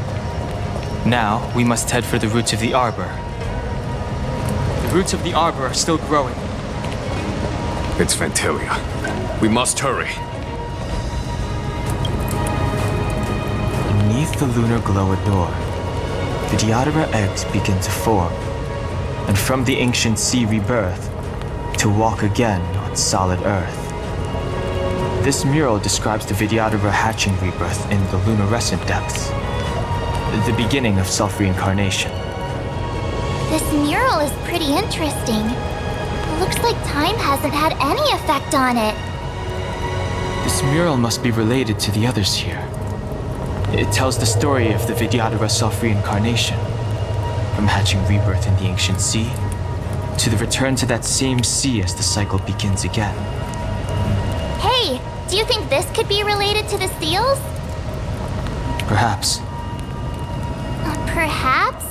Now, we must head for the roots of the arbor. The roots of the arbor are still growing. It's Phantylia. We must hurry. Beneath the lunar glow adore, the Diodora eggs begin to form, and from the ancient sea rebirth, to walk again on solid earth. This mural describes the Vidyadhara hatching rebirth in the luminescent depths, the beginning of self-reincarnation. This mural is pretty interesting. It looks like time hasn't had any effect on it. This mural must be related to the others here. It tells the story of the Vidyadhara self-reincarnation, from hatching rebirth in the ancient sea, to the return to that same sea as the cycle begins again. Hey, do you think this could be related to the seals? Perhaps. Perhaps?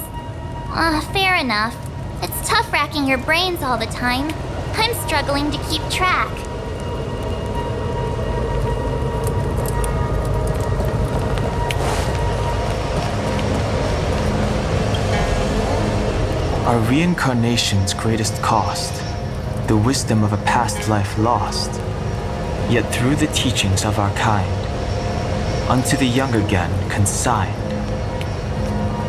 Fair enough. It's tough racking your brains all the time. I'm struggling to keep track. Our reincarnation's greatest cost, the wisdom of a past life lost, yet through the teachings of our kind, unto the young again consigned.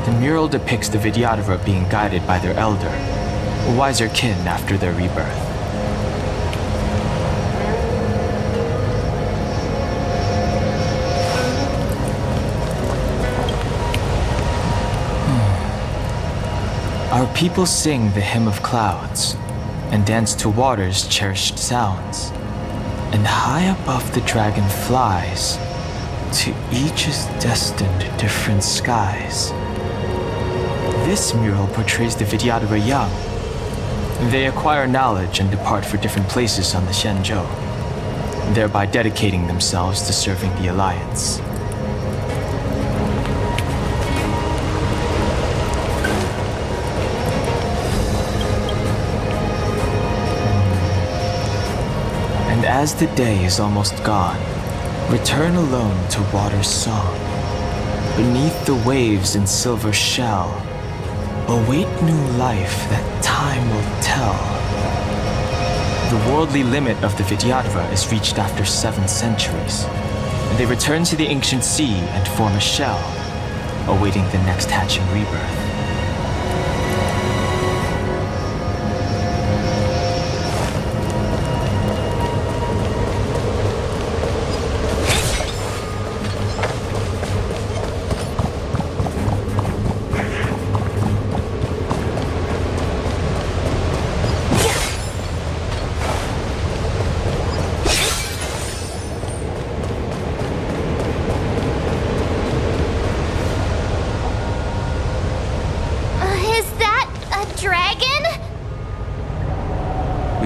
The mural depicts the Vidyadhara being guided by their elder, wiser kin after their rebirth. Our people sing the hymn of clouds, and dance to water's cherished sounds. And high above the dragon flies, to each is destined different skies. This mural portrays the Vidyadhara young. They acquire knowledge and depart for different places on the Shenzhou, thereby dedicating themselves to serving the Alliance. And as the day is almost gone, return alone to water's song. Beneath the waves in silver shell, await new life that time will tell. The worldly limit of the Vidyadhara is reached after 7 centuries, and they return to the ancient sea and form a shell, awaiting the next hatching rebirth.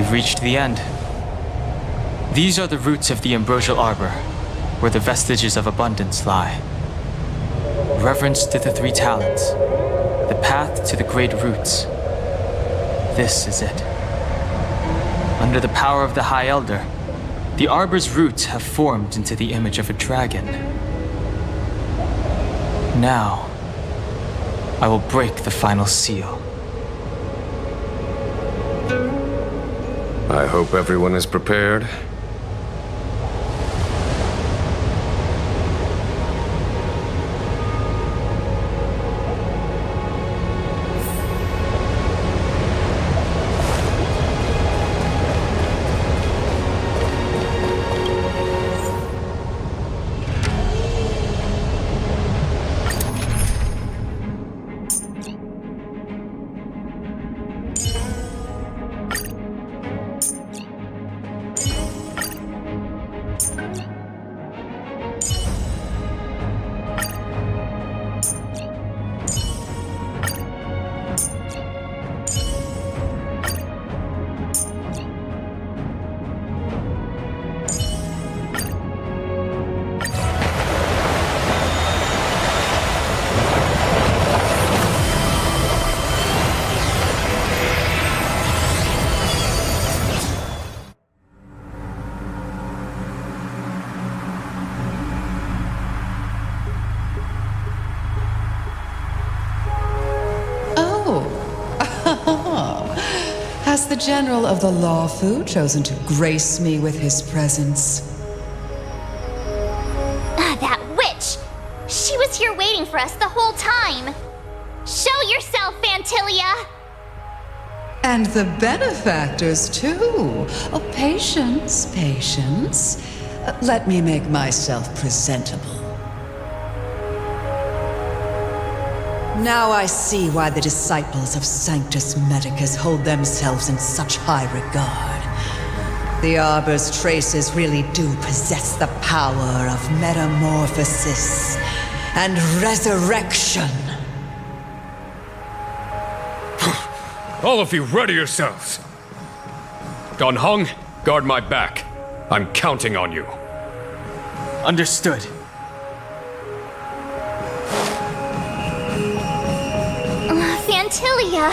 We've reached the end. These are the roots of the ambrosial arbor, where the vestiges of abundance lie. Reverence to the three talents, the path to the great roots. This is it. Under the power of the High Elder, the arbor's roots have formed into the image of a dragon. Now, I will break the final seal. I hope everyone is prepared. Has the General of the Lawfu chosen to grace me with his presence? That witch! She was here waiting for us the whole time! Show yourself, Phantylia! And the benefactors, too. Oh, patience, patience. Let me make myself presentable. Now I see why the disciples of Sanctus Medicus hold themselves in such high regard. The Arbor's traces really do possess the power of metamorphosis and resurrection. All of you, ready yourselves. Don Heng, guard my back. I'm counting on you. Understood. Phantylia!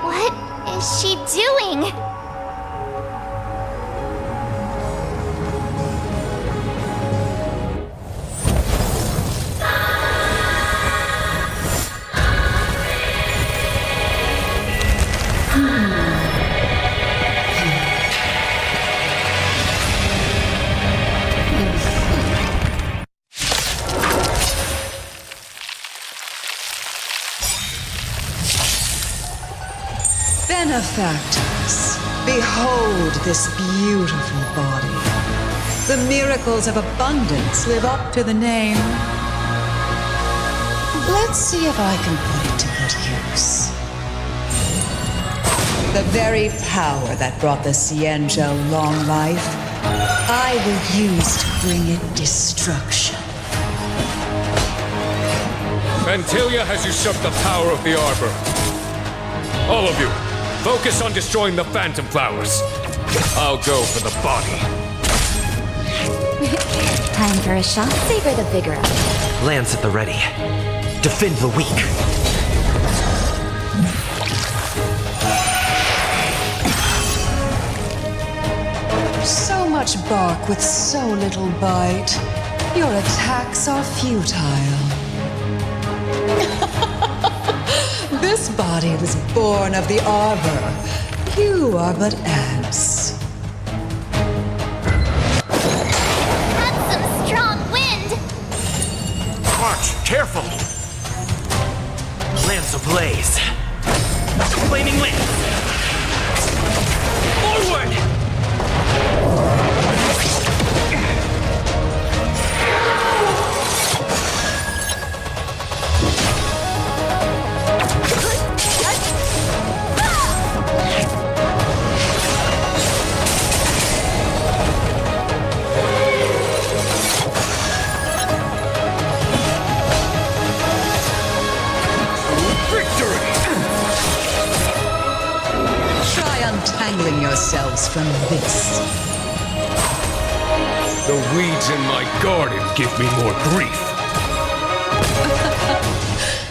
What is she doing? Benefactors, behold this beautiful body. The miracles of abundance live up to the name. Let's see if I can put it to good use. The very power that brought the Xianzhou long life, I will use to bring it destruction. Phantylia has usurped the power of the Arbor. All of you, focus on destroying the Phantom Flowers. I'll go for the body. Time for a shot. Savor the vigor of it. Lance at the ready. Defend the weak. So much bark with so little bite. Your attacks are futile. This body was born of the Arbor. You are but ants. That's some strong wind! March, careful! Lance ablaze. Flaming lance. Forward! disentangling yourselves from this. The weeds in my garden give me more grief.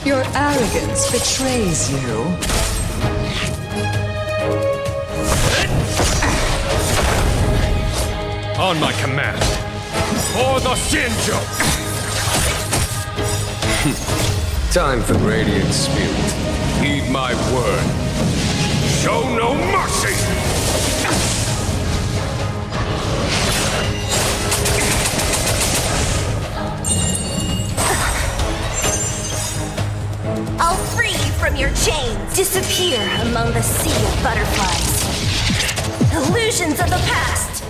Your arrogance betrays you. On my command. For the Shinjo! Time for Radiant Spirit. Heed my word. Show no mercy! I'll free you from your chains. Disappear among the sea of butterflies. Illusions of the past.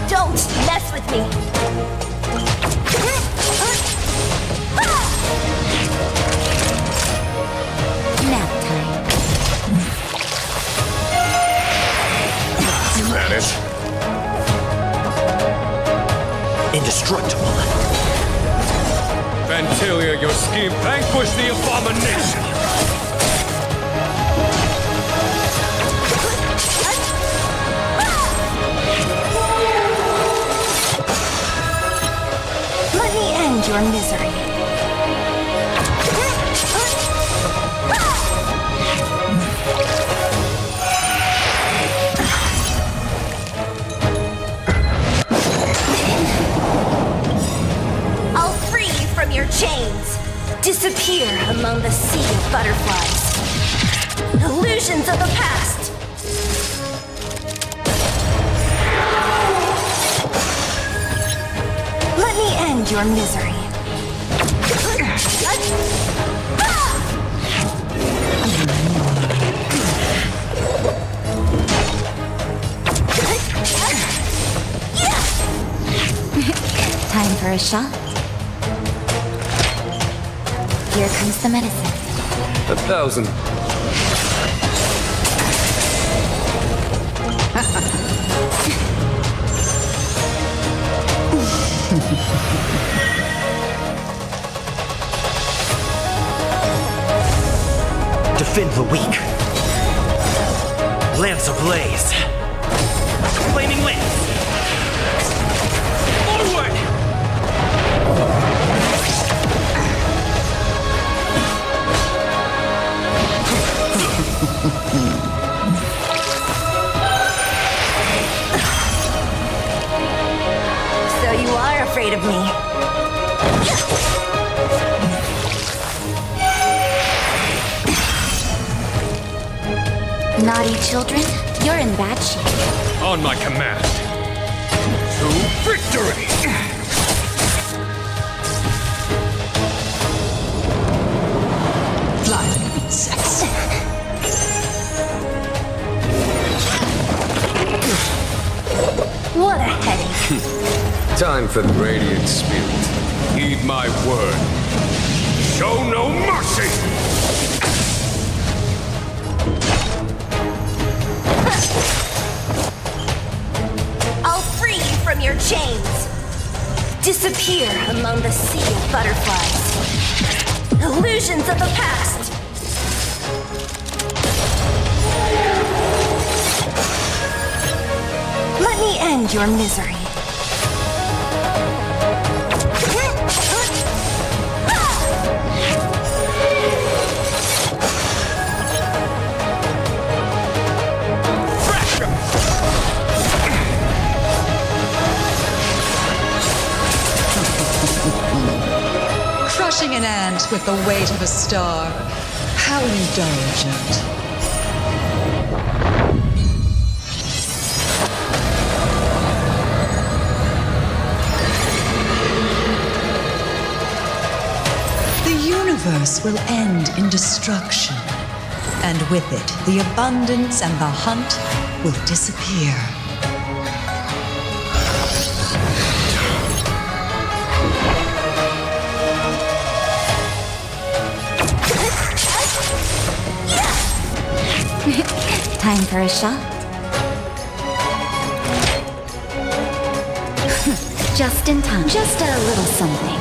Don't mess with me. Nap time. Is that it? Indestructible. Phantylia, your scheme vanquished the abomination! Let me end your misery. I'll free you from your chains. Disappear among the sea of butterflies. Illusions of the past. Let me end your misery. Time for a shot. Here comes the medicine. 1,000. Defend the weak. Lance ablaze. Flaming lance. Forward! So you are afraid of me. Naughty children, you're in bad shape. On my command. To victory! Flying insects. What a headache. Time for the Radiant Spirit. Heed my word. Show no mercy! I'll free you from your chains. Disappear among the sea of butterflies. Illusions of the past. Let me end your misery. Crushing an ant with the weight of a star. How indulgent. The universe will end in destruction, and with it, the abundance and the hunt will disappear. Time for a shot. Just in time. Just a little something.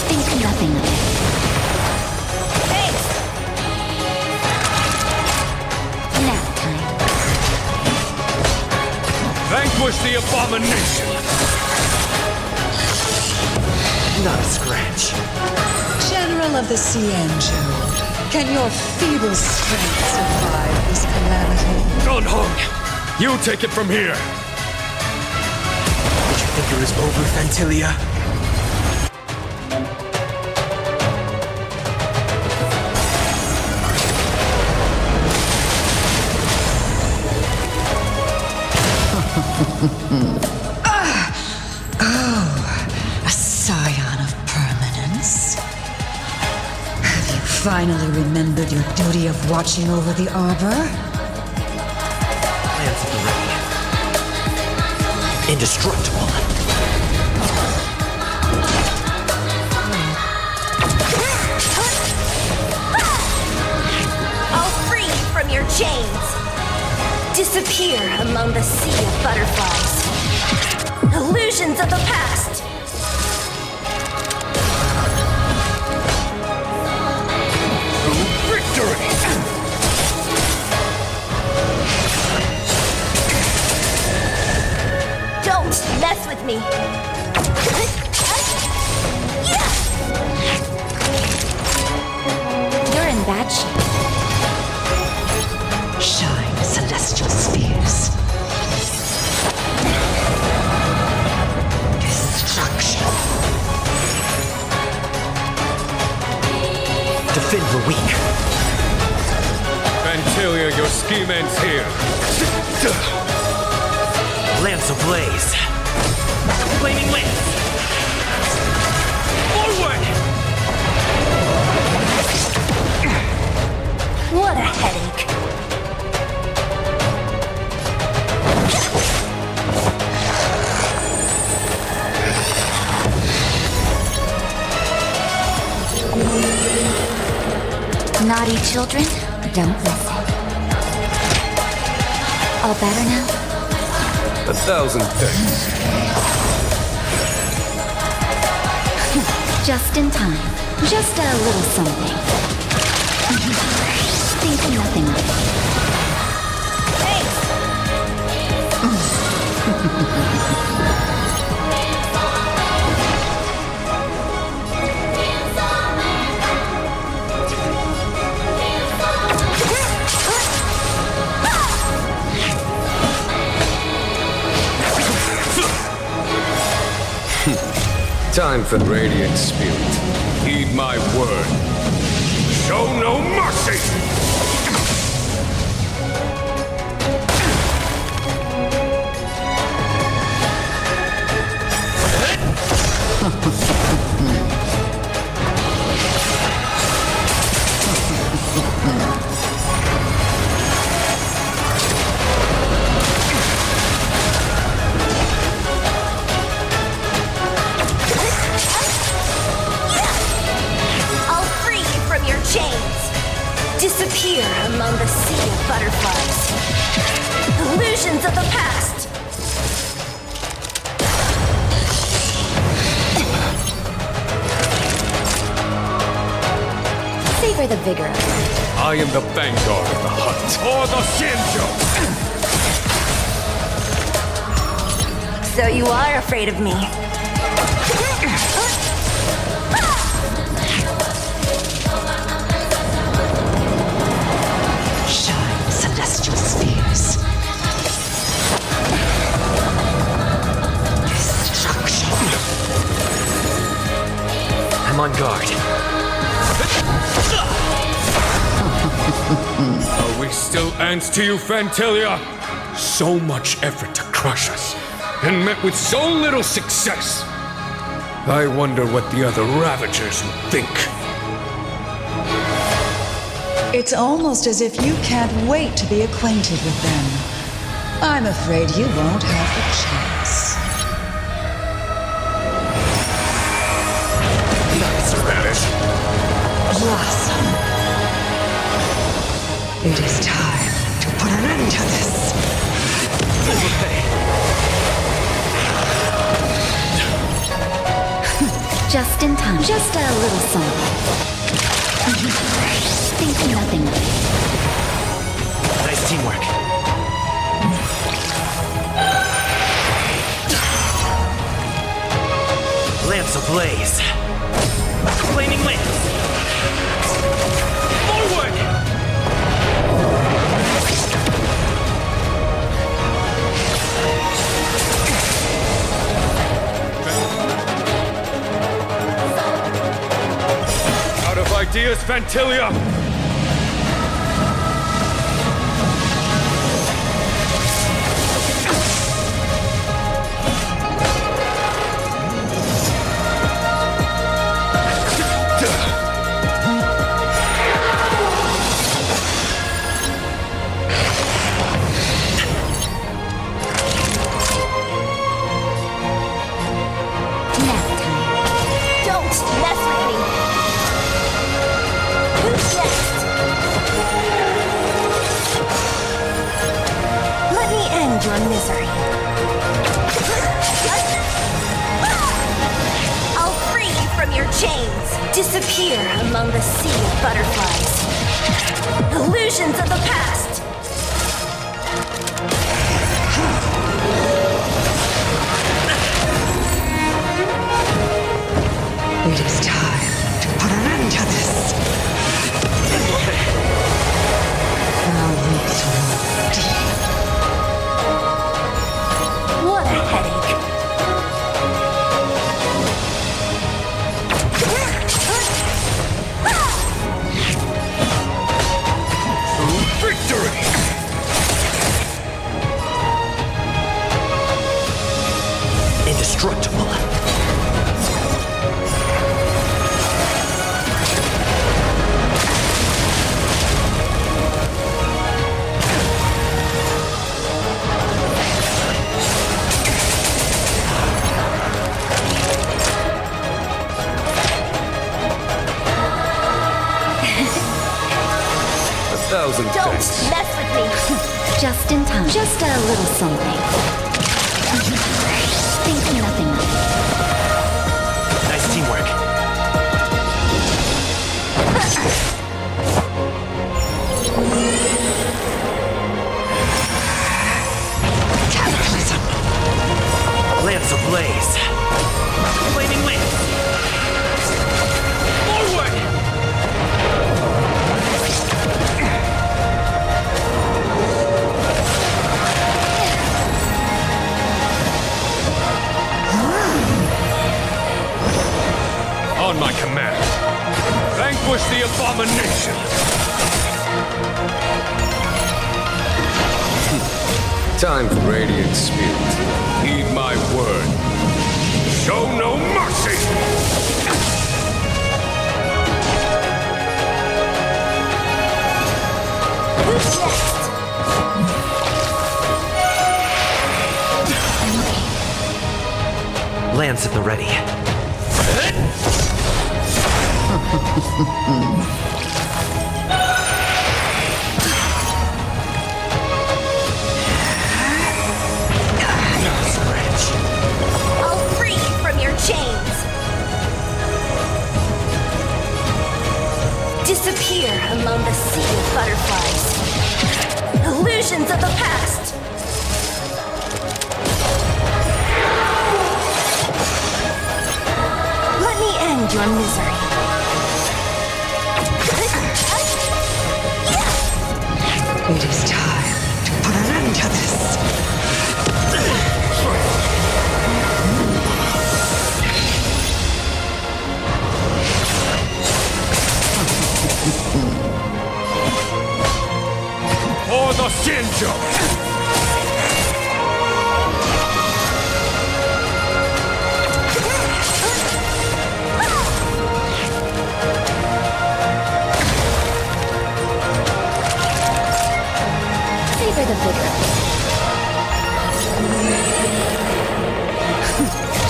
Think nothing of it. Vanquish the abomination! Not a scratch. General of the Cianjo, can your feeble strength survive this calamity? Don Hung, you take it from here! Did you think it was over, Phantylia? A scion of permanence. Have you finally remembered your duty of watching over the arbor? Lance of the Ray. Indestructible. I'll free you from your chains. Disappear among the sea of butterflies. Illusions of the past. Victory! Don't mess with me. You're in bad shape. Shine, celestial spheres. Destruction. Defend the weak. Phantylia, your scheme ends here. Lance ablaze. Flaming lance. Forward! What a headache. Naughty children, don't listen. All better now? 1,000 thanks. Just in time. Just a little something. Think nothing of it. Time for radiant spirit. Heed my word. Show no mercy! I'll free you from your chains. Disappear among the sea of butterflies. Illusions of the past. Savor the vigor of it. I am the vanguard of the hunt. For the Shinjo! So you are afraid of me. Shine, celestial spheres. Destruction. I'm on guard. Are we still ants to you, Phantylia? So much effort to crush us, and met with so little success. I wonder what the other Ravagers would think. It's almost as if you can't wait to be acquainted with them. I'm afraid you won't have the chance. Nice Spanish. Blossom. It is time to put an end to this. Just in time. Just a little something. Think nothing of it. Nice teamwork. ablaze. Flaming winds. Forward! Out of ideas, Phantylia! Your misery. I'll free you from your chains. Disappear among the sea of butterflies. Illusions of the past. It is time to put an end to this. Our roots run deep. What a headache. Victory! Indestructible. Thousand Don't thanks. mess with me. Just in time. Just a little something. Think nothing of it. Nice teamwork. Cataclysm. Lance ablaze. Flaming winds. Forward! On my command. Vanquish the abomination. Time for radiant spirit. Heed my word. Show no mercy! Who's next? Lance at the ready. I'll free you from your chains. Disappear among the sea of butterflies. Illusions of the past. Let me end your misery. It is time to put an end to this. For the Shinjo! Savor the vigor.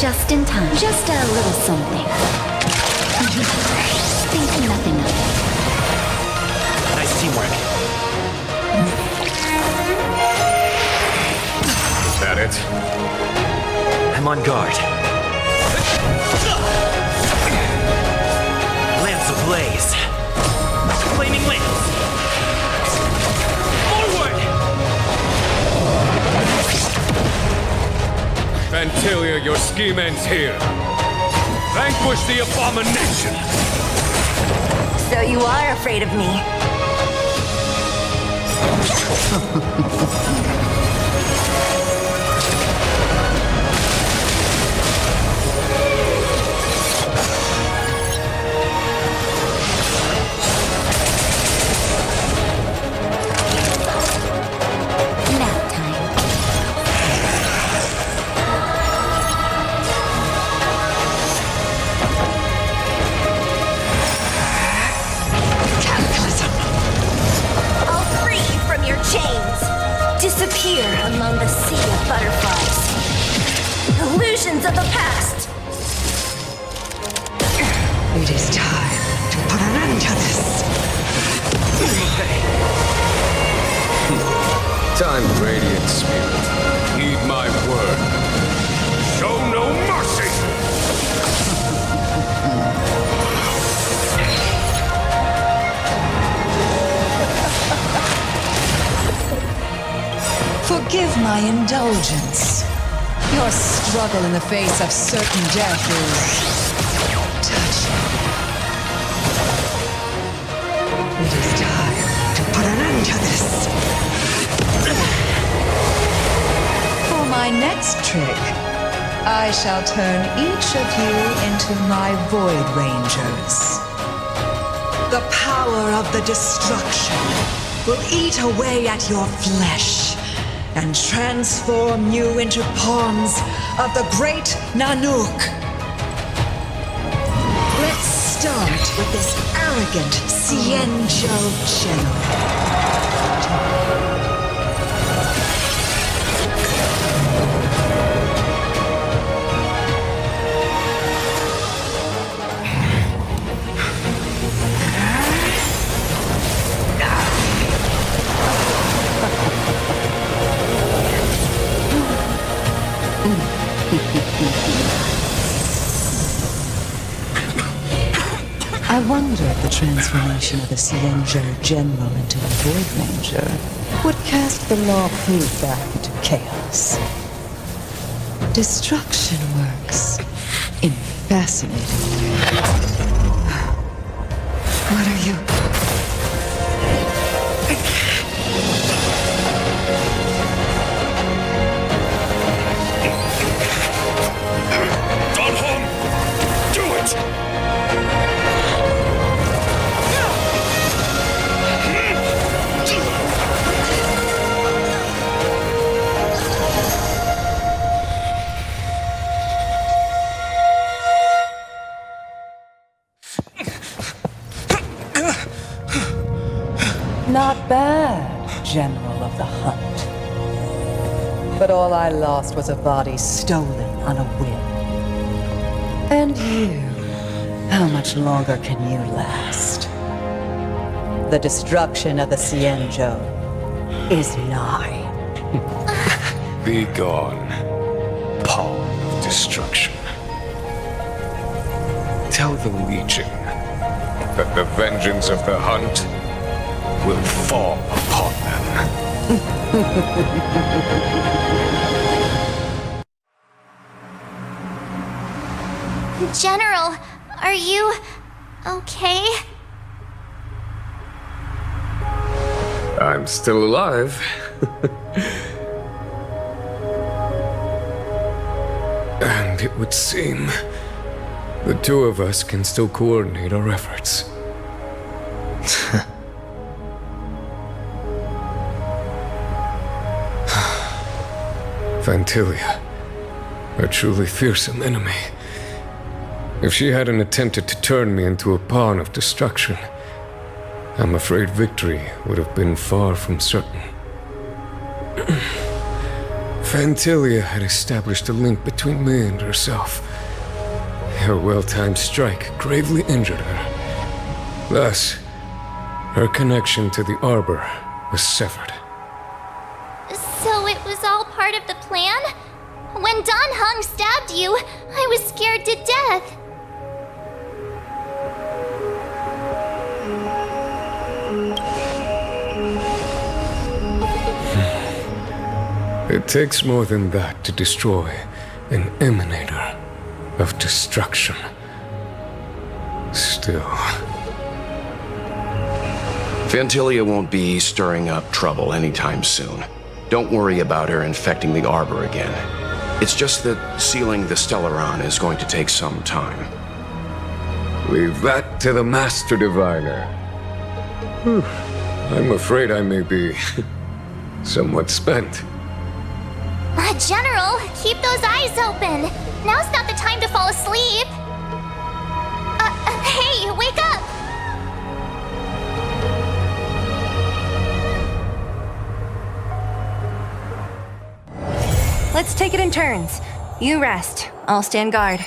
Just in time. Just a little something. Think nothing of it. Nice teamwork. Is that it? I'm on guard. Lance ablaze. Flaming winds. Forward! Phantylia, your scheme ends here. Vanquish the abomination! So you are afraid of me. Disappear among the sea of butterflies. Illusions of the past. It is time to put an end to this. Time, radiant spirit. Heed my word. Show no mercy! Forgive my indulgence. Your struggle in the face of certain death is touching. It is time to put an end to this. For my next trick, I shall turn each of you into my Void Rangers. The power of the destruction will eat away at your flesh and transform you into pawns of the great Nanook. Let's start with this arrogant Xianzhou general. I wonder if the transformation of the Xianzhou General into a Void Ranger would cast the Law Food back into chaos. Destruction works in fascinating ways. What are you? Not bad, General of the Hunt. But all I lost was a body stolen on a whim. And you, how much longer can you last? The destruction of the Xianzhou is nigh. Be gone, pawn of destruction. Tell the Legion that the vengeance of the Hunt will fall upon them. General, are you okay? I'm still alive. And it would seem the two of us can still coordinate our efforts. Phantylia, a truly fearsome enemy. If she hadn't attempted to turn me into a pawn of destruction, I'm afraid victory would have been far from certain. Phantylia had established a link between me and herself. Her well-timed strike gravely injured her. Thus, her connection to the Arbor was severed. So it was all part of the plan? When Dan Heng stabbed you, I was scared to death. It takes more than that to destroy an emanator of destruction. Still. Phantylia won't be stirring up trouble anytime soon. Don't worry about her infecting the Arbor again. It's just that sealing the Stellaron is going to take some time. Leave that to the Master Diviner. Whew. I'm afraid I may be somewhat spent. General, keep those eyes open. Now's not the time to fall asleep. Hey, wake up! Let's take it in turns. You rest. I'll stand guard.